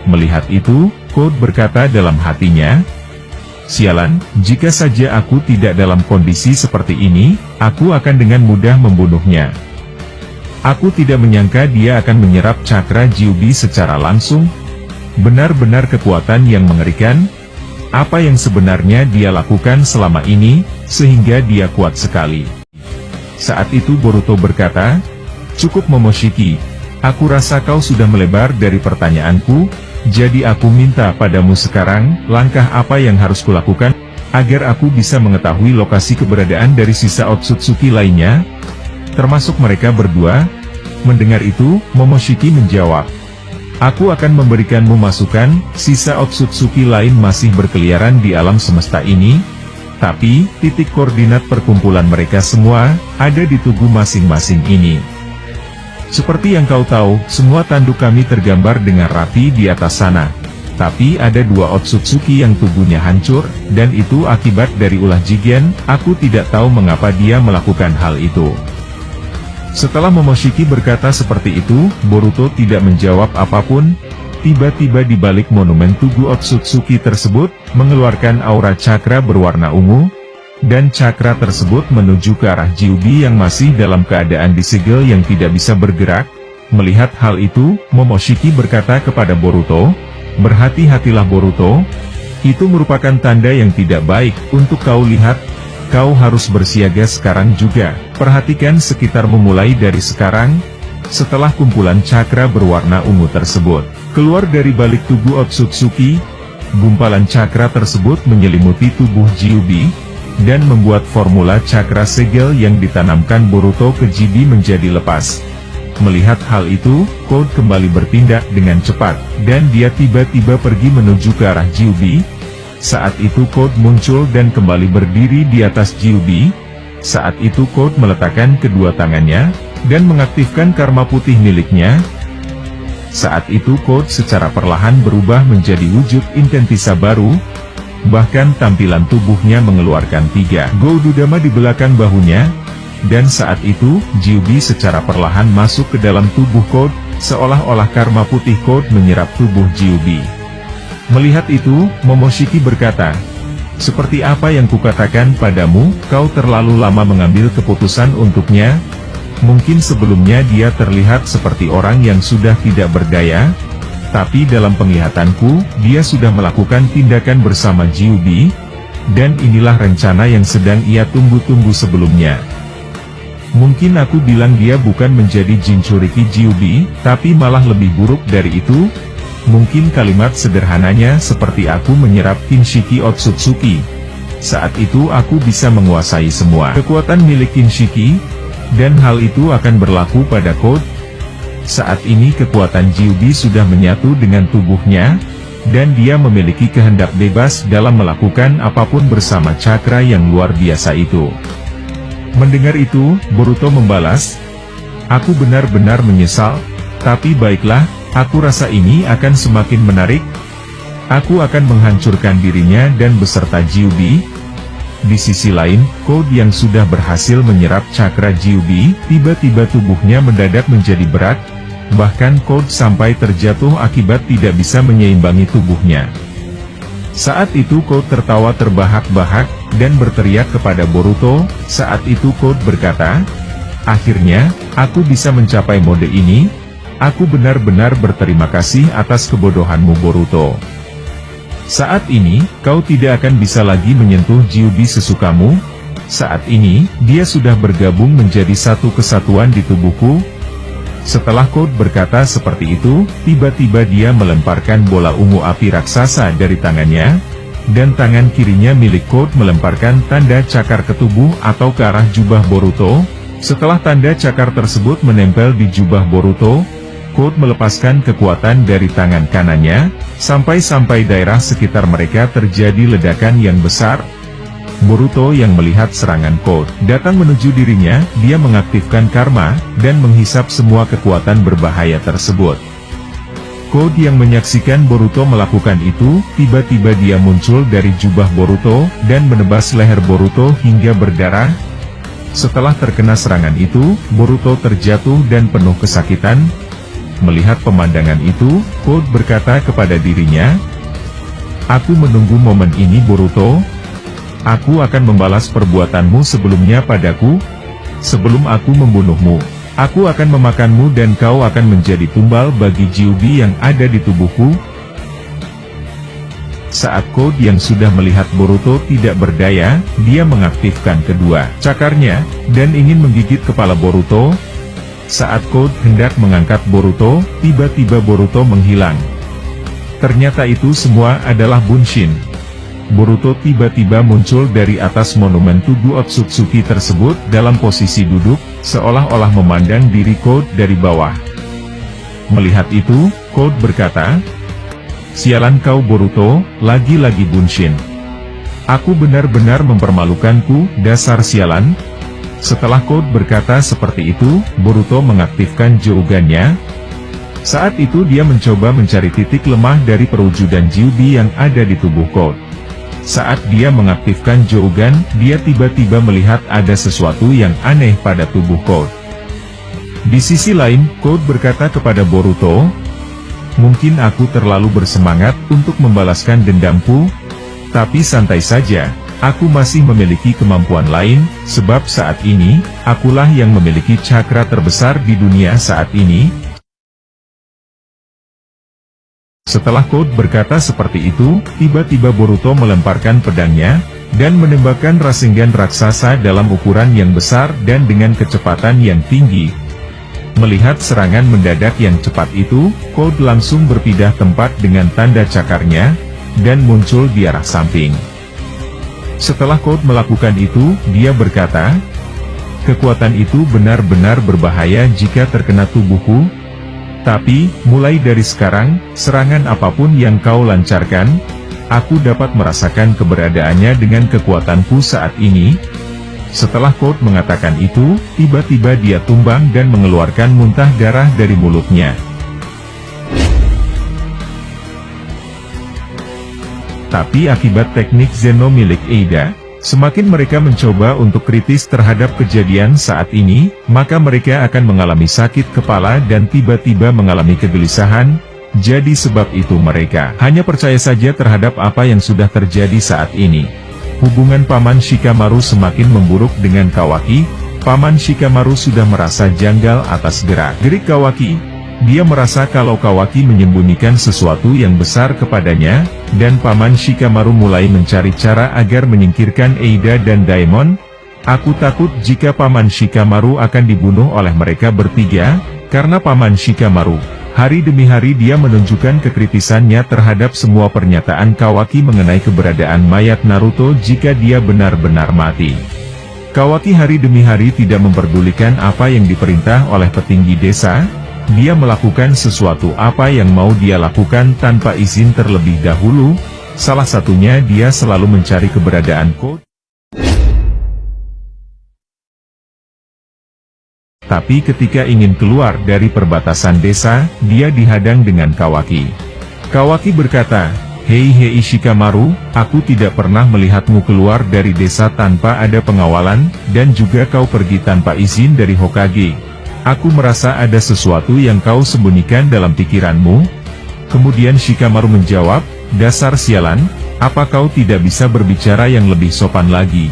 Melihat itu, Code berkata dalam hatinya, "Sialan, jika saja aku tidak dalam kondisi seperti ini, aku akan dengan mudah membunuhnya." Aku tidak menyangka dia akan menyerap cakra Gyubi secara langsung. Benar-benar kekuatan yang mengerikan. Apa yang sebenarnya dia lakukan selama ini, sehingga dia kuat sekali. Saat itu Boruto berkata, "Cukup Momoshiki, aku rasa kau sudah melebar dari pertanyaanku, jadi aku minta padamu sekarang, langkah apa yang harus kulakukan, agar aku bisa mengetahui lokasi keberadaan dari sisa Otsutsuki lainnya, termasuk mereka berdua?" Mendengar itu, Momoshiki menjawab, "Aku akan memberikanmu masukan, sisa Otsutsuki lain masih berkeliaran di alam semesta ini, tapi, titik koordinat perkumpulan mereka semua, ada di tugu masing-masing ini. Seperti yang kau tahu, semua tanduk kami tergambar dengan rapi di atas sana. Tapi ada 2 Otsutsuki yang tubuhnya hancur, dan itu akibat dari ulah Jigen. Aku tidak tahu mengapa dia melakukan hal itu." Setelah Momoshiki berkata seperti itu, Boruto tidak menjawab apapun. Tiba-tiba di balik monumen tugu Otsutsuki tersebut, mengeluarkan aura cakra berwarna ungu, dan cakra tersebut menuju ke arah Gyubi yang masih dalam keadaan disegel yang tidak bisa bergerak. Melihat hal itu, Momoshiki berkata kepada Boruto, "Berhati-hatilah Boruto, itu merupakan tanda yang tidak baik untuk kau lihat. Kau harus bersiaga sekarang juga, perhatikan sekitarmu mulai dari sekarang." Setelah kumpulan cakra berwarna ungu tersebut keluar dari balik tugu Otsutsuki, gumpalan cakra tersebut menyelimuti tubuh Gyubi, dan membuat formula cakra segel yang ditanamkan Boruto ke Gyubi menjadi lepas. Melihat hal itu, Code kembali bertindak dengan cepat, dan dia tiba-tiba pergi menuju ke arah Gyubi. Saat itu Code muncul dan kembali berdiri di atas Gyubi. Saat itu Code meletakkan kedua tangannya, dan mengaktifkan karma putih miliknya. Saat itu Code secara perlahan berubah menjadi wujud Intentisa baru. Bahkan tampilan tubuhnya mengeluarkan 3 Goududama di belakang bahunya. Dan saat itu, Gyubi secara perlahan masuk ke dalam tubuh Code, seolah-olah karma putih Code menyerap tubuh Gyubi. Melihat itu, Momoshiki berkata, "Seperti apa yang kukatakan padamu, kau terlalu lama mengambil keputusan untuknya. Mungkin sebelumnya dia terlihat seperti orang yang sudah tidak berdaya, tapi dalam penglihatanku, dia sudah melakukan tindakan bersama Gyubi, dan inilah rencana yang sedang ia tunggu-tunggu sebelumnya. Mungkin aku bilang dia bukan menjadi Jinchuriki Gyubi, tapi malah lebih buruk dari itu. Mungkin kalimat sederhananya seperti aku menyerap Kinshiki Otsutsuki. Saat itu aku bisa menguasai semua kekuatan milik Kinshiki, dan hal itu akan berlaku pada Code. Saat ini kekuatan Gyubi sudah menyatu dengan tubuhnya, dan dia memiliki kehendak bebas dalam melakukan apapun bersama cakra yang luar biasa itu." Mendengar itu, Boruto membalas, "Aku benar-benar menyesal, tapi baiklah, aku rasa ini akan semakin menarik. Aku akan menghancurkan dirinya dan beserta Gyubi." Di sisi lain, Code yang sudah berhasil menyerap cakra Gyubi, tiba-tiba tubuhnya mendadak menjadi berat, bahkan Code sampai terjatuh akibat tidak bisa menyeimbangi tubuhnya. Saat itu Code tertawa terbahak-bahak, dan berteriak kepada Boruto. Saat itu Code berkata, "Akhirnya, aku bisa mencapai mode ini. Aku benar-benar berterima kasih atas kebodohanmu Boruto. Saat ini, kau tidak akan bisa lagi menyentuh Gyubi sesukamu. Saat ini, dia sudah bergabung menjadi satu kesatuan di tubuhku. Setelah Code berkata seperti itu, tiba-tiba dia melemparkan bola ungu api raksasa dari tangannya, dan tangan kirinya milik Code melemparkan tanda cakar ke tubuh atau ke arah jubah Boruto. Setelah tanda cakar tersebut menempel di jubah Boruto, Code melepaskan kekuatan dari tangan kanannya, sampai-sampai daerah sekitar mereka terjadi ledakan yang besar. Boruto yang melihat serangan Code datang menuju dirinya, dia mengaktifkan karma, dan menghisap semua kekuatan berbahaya tersebut. Code yang menyaksikan Boruto melakukan itu, tiba-tiba dia muncul dari jubah Boruto, dan menebas leher Boruto hingga berdarah. Setelah terkena serangan itu, Boruto terjatuh dan penuh kesakitan. Melihat pemandangan itu, Code berkata kepada dirinya, "Aku menunggu momen ini Boruto. Aku akan membalas perbuatanmu sebelumnya padaku. Sebelum aku membunuhmu, aku akan memakanmu dan kau akan menjadi tumbal bagi Gyuubi yang ada di tubuhku." Saat Code yang sudah melihat Boruto tidak berdaya, dia mengaktifkan kedua cakarnya, dan ingin menggigit kepala Boruto. Saat Code hendak mengangkat Boruto, tiba-tiba Boruto menghilang. Ternyata itu semua adalah Bunshin. Boruto tiba-tiba muncul dari atas monumen tugu Otsutsuki tersebut dalam posisi duduk, seolah-olah memandang diri Code dari bawah. Melihat itu, Code berkata, "Sialan kau Boruto, lagi-lagi Bunshin. Aku benar-benar mempermalukanku, dasar sialan." Setelah Code berkata seperti itu, Boruto mengaktifkan Jougan-nya. Saat itu dia mencoba mencari titik lemah dari perwujudan Gyuubi yang ada di tubuh Code. Saat dia mengaktifkan Jougan, dia tiba-tiba melihat ada sesuatu yang aneh pada tubuh Code. Di sisi lain, Code berkata kepada Boruto, "Mungkin aku terlalu bersemangat untuk membalaskan dendamku, tapi santai saja, aku masih memiliki kemampuan lain, sebab saat ini, akulah yang memiliki cakra terbesar di dunia saat ini." Setelah Code berkata seperti itu, tiba-tiba Boruto melemparkan pedangnya, dan menembakkan Rasengan raksasa dalam ukuran yang besar dan dengan kecepatan yang tinggi. Melihat serangan mendadak yang cepat itu, Code langsung berpindah tempat dengan tanda cakarnya, dan muncul di arah samping. Setelah Code melakukan itu, dia berkata, "Kekuatan itu benar-benar berbahaya jika terkena tubuhku. Tapi, mulai dari sekarang, serangan apapun yang kau lancarkan, aku dapat merasakan keberadaannya dengan kekuatanku saat ini." Setelah Code mengatakan itu, tiba-tiba dia tumbang dan mengeluarkan muntah darah dari mulutnya. Tapi akibat teknik Zeno milik Eida, semakin mereka mencoba untuk kritis terhadap kejadian saat ini, maka mereka akan mengalami sakit kepala dan tiba-tiba mengalami kegelisahan. Jadi sebab itu mereka hanya percaya saja terhadap apa yang sudah terjadi saat ini. Hubungan Paman Shikamaru semakin memburuk dengan Kawaki. Paman Shikamaru sudah merasa janggal atas gerak-gerik Kawaki. Dia merasa kalau Kawaki menyembunyikan sesuatu yang besar kepadanya, dan Paman Shikamaru mulai mencari cara agar menyingkirkan Eida dan Daemon. "Aku takut jika Paman Shikamaru akan dibunuh oleh mereka bertiga, karena Paman Shikamaru, hari demi hari dia menunjukkan kekritisannya terhadap semua pernyataan Kawaki mengenai keberadaan mayat Naruto jika dia benar-benar mati. Kawaki hari demi hari tidak memperdulikan apa yang diperintah oleh petinggi desa. Dia melakukan sesuatu apa yang mau dia lakukan tanpa izin terlebih dahulu. Salah satunya dia selalu mencari keberadaan Code. Tapi ketika ingin keluar dari perbatasan desa, dia dihadang dengan Kawaki. Kawaki berkata, "Hei Shikamaru, aku tidak pernah melihatmu keluar dari desa tanpa ada pengawalan, dan juga kau pergi tanpa izin dari Hokage. Aku merasa ada sesuatu yang kau sembunyikan dalam pikiranmu." Kemudian Shikamaru menjawab, "Dasar sialan, apa kau tidak bisa berbicara yang lebih sopan lagi?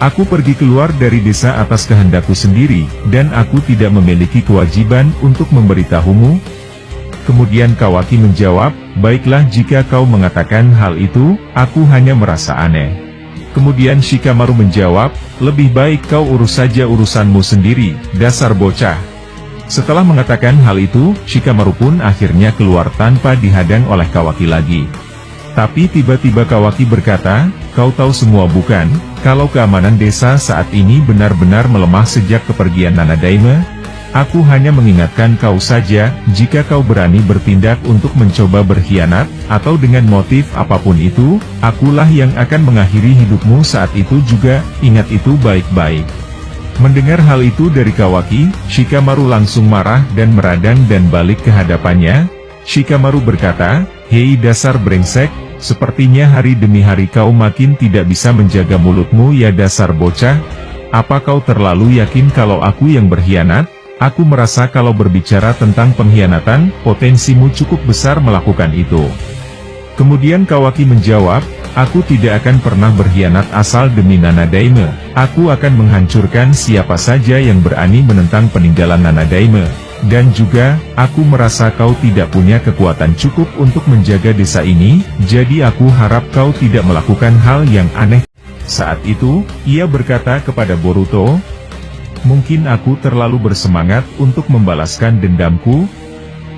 Aku pergi keluar dari desa atas kehendakku sendiri, dan aku tidak memiliki kewajiban untuk memberitahumu." Kemudian Kawaki menjawab, "Baiklah jika kau mengatakan hal itu, aku hanya merasa aneh." Kemudian Shikamaru menjawab, "Lebih baik kau urus saja urusanmu sendiri, dasar bocah." Setelah mengatakan hal itu, Shikamaru pun akhirnya keluar tanpa dihadang oleh Kawaki lagi. Tapi tiba-tiba Kawaki berkata, "Kau tahu semua bukan, kalau keamanan desa saat ini benar-benar melemah sejak kepergian Nana Daime? Aku hanya mengingatkan kau saja, jika kau berani bertindak untuk mencoba berkhianat, atau dengan motif apapun itu, akulah yang akan mengakhiri hidupmu saat itu juga, ingat itu baik-baik." Mendengar hal itu dari Kawaki, Shikamaru langsung marah dan meradang dan balik ke hadapannya. Shikamaru berkata, "Hei dasar brengsek, sepertinya hari demi hari kau makin tidak bisa menjaga mulutmu ya dasar bocah. Apa kau terlalu yakin kalau aku yang berkhianat? Aku merasa kalau berbicara tentang pengkhianatan, potensimu cukup besar melakukan itu." Kemudian Kawaki menjawab, "Aku tidak akan pernah berkhianat asal demi Nana Daime. Aku akan menghancurkan siapa saja yang berani menentang peninggalan Nana Daime. Dan juga, aku merasa kau tidak punya kekuatan cukup untuk menjaga desa ini, jadi aku harap kau tidak melakukan hal yang aneh." Saat itu, ia berkata kepada Boruto, "Mungkin aku terlalu bersemangat untuk membalaskan dendamku,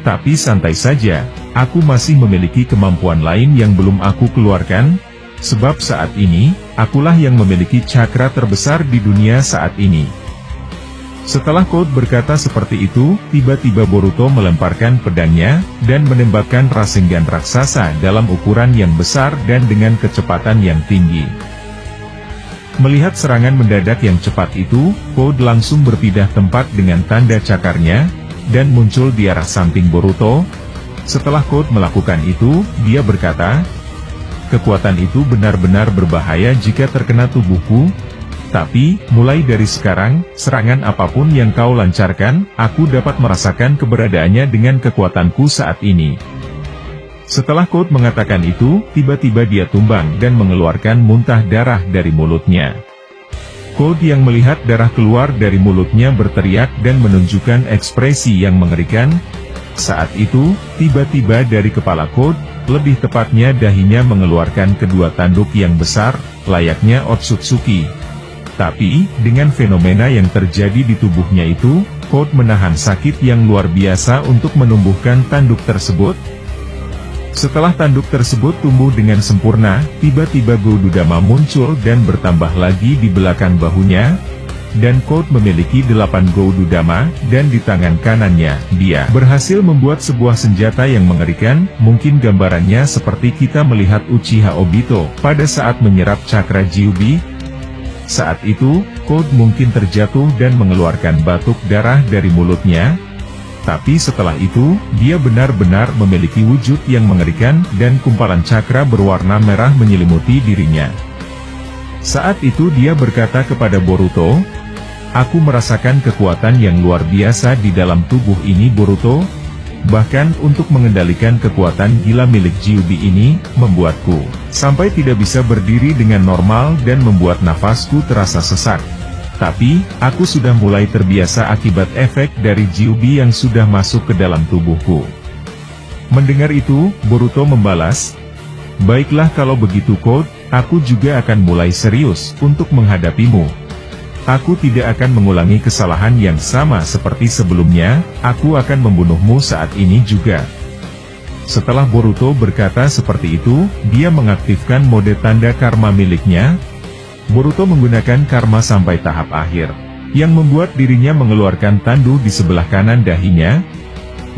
tapi santai saja, aku masih memiliki kemampuan lain yang belum aku keluarkan, sebab saat ini, akulah yang memiliki cakra terbesar di dunia saat ini." Setelah Code berkata seperti itu, tiba-tiba Boruto melemparkan pedangnya, dan menembakkan Rasengan raksasa dalam ukuran yang besar dan dengan kecepatan yang tinggi. Melihat serangan mendadak yang cepat itu, Code langsung berpindah tempat dengan tanda cakarnya, dan muncul di arah samping Boruto. Setelah Code melakukan itu, dia berkata, "Kekuatan itu benar-benar berbahaya jika terkena tubuhku. Tapi, mulai dari sekarang, serangan apapun yang kau lancarkan, aku dapat merasakan keberadaannya dengan kekuatanku saat ini." Setelah Code mengatakan itu, tiba-tiba dia tumbang dan mengeluarkan muntah darah dari mulutnya. Code yang melihat darah keluar dari mulutnya berteriak dan menunjukkan ekspresi yang mengerikan. Saat itu, tiba-tiba dari kepala Code, lebih tepatnya dahinya mengeluarkan kedua tanduk yang besar, layaknya Otsutsuki. Tapi, dengan fenomena yang terjadi di tubuhnya itu, Code menahan sakit yang luar biasa untuk menumbuhkan tanduk tersebut. Setelah tanduk tersebut tumbuh dengan sempurna, tiba-tiba Godudama muncul dan bertambah lagi di belakang bahunya. Dan Code memiliki 8 Godudama, dan di tangan kanannya, dia berhasil membuat sebuah senjata yang mengerikan. Mungkin gambarannya seperti kita melihat Uchiha Obito pada saat menyerap cakra Gyubi. Saat itu, Code mungkin terjatuh dan mengeluarkan batuk darah dari mulutnya. Tapi setelah itu, dia benar-benar memiliki wujud yang mengerikan, dan kumpalan cakra berwarna merah menyelimuti dirinya. Saat itu dia berkata kepada Boruto, "Aku merasakan kekuatan yang luar biasa di dalam tubuh ini Boruto. Bahkan untuk mengendalikan kekuatan gila milik Gyubi ini, membuatku sampai tidak bisa berdiri dengan normal dan membuat nafasku terasa sesak. Tapi, aku sudah mulai terbiasa akibat efek dari Gyubi yang sudah masuk ke dalam tubuhku." Mendengar itu, Boruto membalas, "Baiklah kalau begitu Code, aku juga akan mulai serius untuk menghadapimu. Aku tidak akan mengulangi kesalahan yang sama seperti sebelumnya, aku akan membunuhmu saat ini juga." Setelah Boruto berkata seperti itu, dia mengaktifkan mode tanda karma miliknya. Boruto menggunakan karma sampai tahap akhir, yang membuat dirinya mengeluarkan tandu di sebelah kanan dahinya,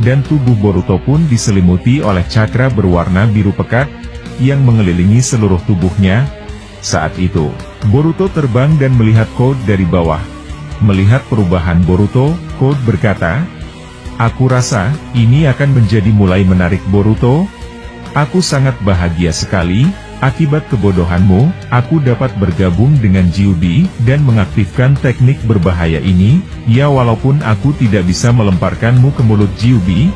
dan tubuh Boruto pun diselimuti oleh cakra berwarna biru pekat, yang mengelilingi seluruh tubuhnya. Saat itu, Boruto terbang dan melihat Code dari bawah. Melihat perubahan Boruto, Code berkata, "Aku rasa, ini akan menjadi mulai menarik Boruto. Aku sangat bahagia sekali. Akibat kebodohanmu, aku dapat bergabung dengan Gyubi, dan mengaktifkan teknik berbahaya ini. Ya walaupun aku tidak bisa melemparkanmu ke mulut Gyubi,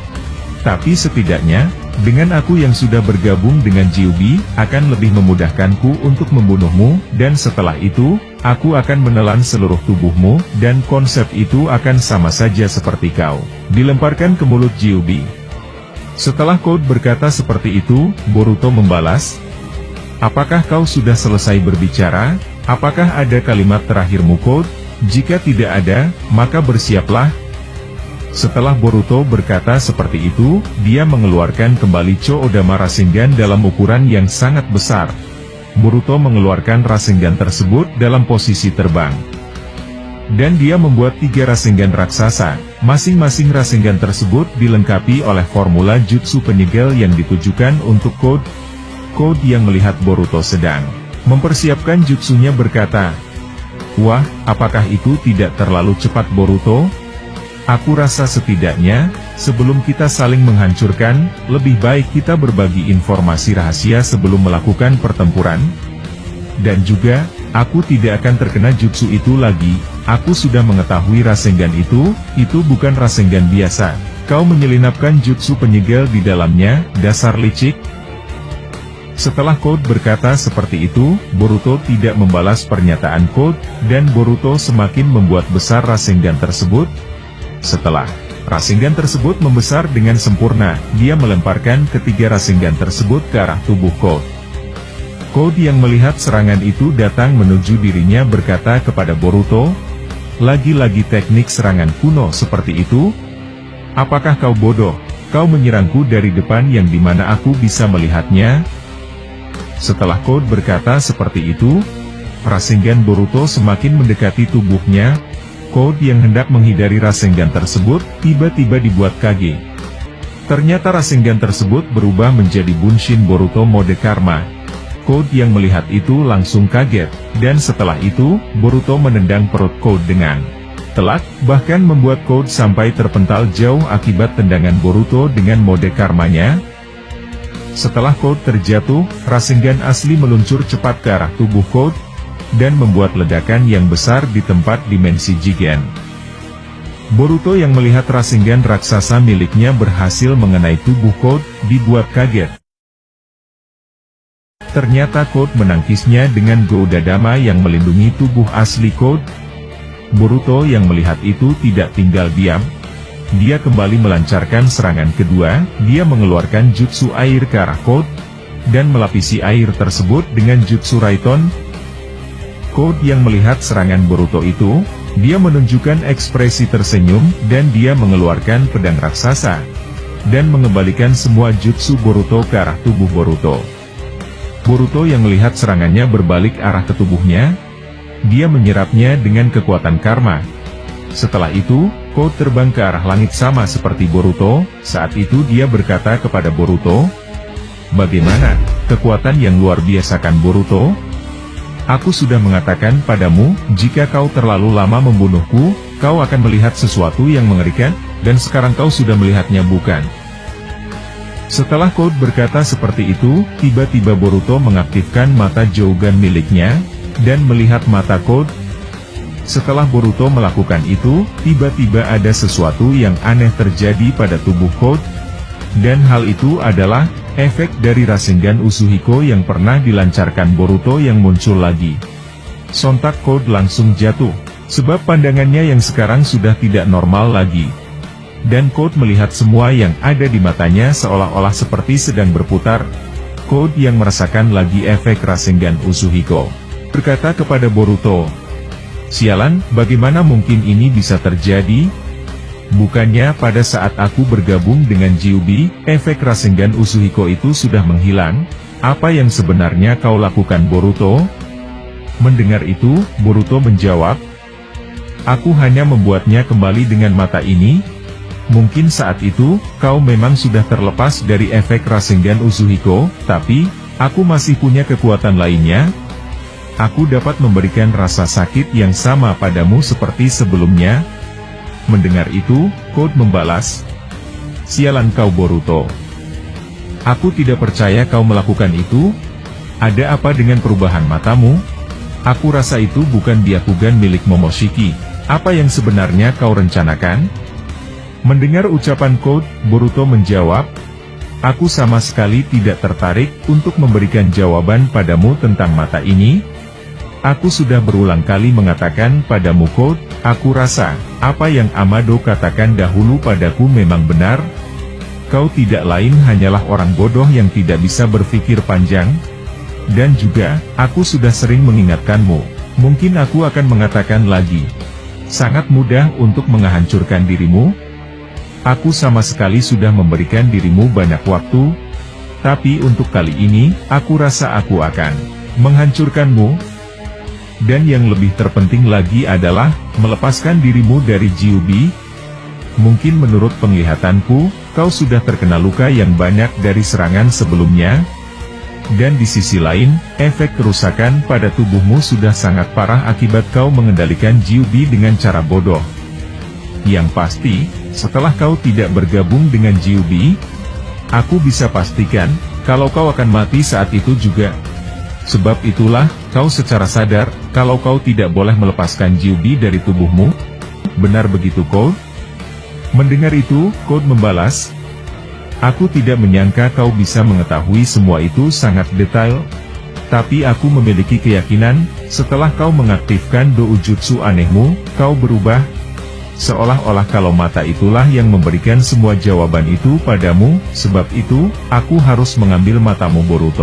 tapi setidaknya, dengan aku yang sudah bergabung dengan Gyubi, akan lebih memudahkanku untuk membunuhmu, dan setelah itu, aku akan menelan seluruh tubuhmu, dan konsep itu akan sama saja seperti kau dilemparkan ke mulut Gyubi." Setelah Code berkata seperti itu, Boruto membalas, "Apakah kau sudah selesai berbicara? Apakah ada kalimat terakhirmu Code? Jika tidak ada, maka bersiaplah." Setelah Boruto berkata seperti itu, dia mengeluarkan kembali Cho-Odama Rasengan dalam ukuran yang sangat besar. Boruto mengeluarkan Rasengan tersebut dalam posisi terbang. Dan dia membuat 3 Rasengan raksasa. Masing-masing Rasengan tersebut dilengkapi oleh formula jutsu penyegel yang ditujukan untuk Code. Code yang melihat Boruto sedang mempersiapkan jutsunya berkata, "Wah, apakah itu tidak terlalu cepat Boruto? Aku rasa setidaknya, sebelum kita saling menghancurkan, lebih baik kita berbagi informasi rahasia sebelum melakukan pertempuran. Dan juga, aku tidak akan terkena jutsu itu lagi. Aku sudah mengetahui Rasengan itu bukan Rasengan biasa. Kau menyelinapkan jutsu penyegel di dalamnya, dasar licik." Setelah Code berkata seperti itu, Boruto tidak membalas pernyataan Code, dan Boruto semakin membuat besar Rasengan tersebut. Setelah Rasengan tersebut membesar dengan sempurna, dia melemparkan ketiga Rasengan tersebut ke arah tubuh Code. Code yang melihat serangan itu datang menuju dirinya berkata kepada Boruto, "Lagi-lagi teknik serangan kuno seperti itu? Apakah kau bodoh? Kau menyerangku dari depan yang dimana aku bisa melihatnya?" Setelah Code berkata seperti itu, Rasengan Boruto semakin mendekati tubuhnya. Code yang hendak menghindari Rasengan tersebut, tiba-tiba dibuat kaget. Ternyata Rasengan tersebut berubah menjadi Bunshin Boruto mode karma. Code yang melihat itu langsung kaget, dan setelah itu, Boruto menendang perut Code dengan telak, bahkan membuat Code sampai terpental jauh akibat tendangan Boruto dengan mode karmanya. Setelah Code terjatuh, Rasengan asli meluncur cepat ke arah tubuh Code, dan membuat ledakan yang besar di tempat dimensi Jigen. Boruto yang melihat Rasengan raksasa miliknya berhasil mengenai tubuh Code, dibuat kaget. Ternyata Code menangkisnya dengan Go-Dadama yang melindungi tubuh asli Code. Boruto yang melihat itu tidak tinggal diam. Dia kembali melancarkan serangan kedua, dia mengeluarkan jutsu air ke arah Code, dan melapisi air tersebut dengan jutsu Raiton. Code yang melihat serangan Boruto itu, dia menunjukkan ekspresi tersenyum, dan dia mengeluarkan pedang raksasa, dan mengembalikan semua jutsu Boruto ke arah tubuh Boruto. Boruto yang melihat serangannya berbalik arah ke tubuhnya, dia menyerapnya dengan kekuatan karma. Setelah itu, Code terbang ke arah langit sama seperti Boruto. Saat itu dia berkata kepada Boruto, "Bagaimana, kekuatan yang luar biasa kan Boruto? Aku sudah mengatakan padamu, jika kau terlalu lama membunuhku, kau akan melihat sesuatu yang mengerikan, dan sekarang kau sudah melihatnya bukan?" Setelah Code berkata seperti itu, tiba-tiba Boruto mengaktifkan mata Jougan miliknya, dan melihat mata Code. Setelah Boruto melakukan itu, tiba-tiba ada sesuatu yang aneh terjadi pada tubuh Code, dan hal itu adalah efek dari Rasengan Usuhiko yang pernah dilancarkan Boruto yang muncul lagi. Sontak Code langsung jatuh, sebab pandangannya yang sekarang sudah tidak normal lagi. Dan Code melihat semua yang ada di matanya seolah-olah seperti sedang berputar. Code yang merasakan lagi efek Rasengan Usuhiko berkata kepada Boruto, "Sialan, bagaimana mungkin ini bisa terjadi? Bukannya pada saat aku bergabung dengan Gyubi, efek Rasengan Usuhiko itu sudah menghilang? Apa yang sebenarnya kau lakukan Boruto?" Mendengar itu, Boruto menjawab, "Aku hanya membuatnya kembali dengan mata ini. Mungkin saat itu, kau memang sudah terlepas dari efek Rasengan Usuhiko, tapi, aku masih punya kekuatan lainnya. Aku dapat memberikan rasa sakit yang sama padamu seperti sebelumnya." Mendengar itu, Code membalas, "Sialan kau Boruto. Aku tidak percaya kau melakukan itu. Ada apa dengan perubahan matamu? Aku rasa itu bukan Byakugan milik Momoshiki. Apa yang sebenarnya kau rencanakan?" Mendengar ucapan Code, Boruto menjawab, "Aku sama sekali tidak tertarik untuk memberikan jawaban padamu tentang mata ini. Aku sudah berulang kali mengatakan padamu Code, aku rasa, apa yang Amado katakan dahulu padaku memang benar. Kau tidak lain hanyalah orang bodoh yang tidak bisa berpikir panjang. Dan juga, aku sudah sering mengingatkanmu. Mungkin aku akan mengatakan lagi. Sangat mudah untuk menghancurkan dirimu. Aku sama sekali sudah memberikan dirimu banyak waktu, tapi untuk kali ini, aku rasa aku akan menghancurkanmu. Dan yang lebih terpenting lagi adalah, melepaskan dirimu dari Jiubi. Mungkin menurut penglihatanku, kau sudah terkena luka yang banyak dari serangan sebelumnya. Dan di sisi lain, efek kerusakan pada tubuhmu sudah sangat parah akibat kau mengendalikan Jiubi dengan cara bodoh. Yang pasti, setelah kau tidak bergabung dengan Jiubi, aku bisa pastikan, kalau kau akan mati saat itu juga. Sebab itulah, kau secara sadar, kalau kau tidak boleh melepaskan Jiubi dari tubuhmu. Benar begitu, Code? Mendengar itu, Code membalas, aku tidak menyangka kau bisa mengetahui semua itu sangat detail. Tapi aku memiliki keyakinan, setelah kau mengaktifkan doujutsu anehmu, kau berubah. Seolah-olah kalau mata itulah yang memberikan semua jawaban itu padamu, sebab itu, aku harus mengambil matamu Boruto.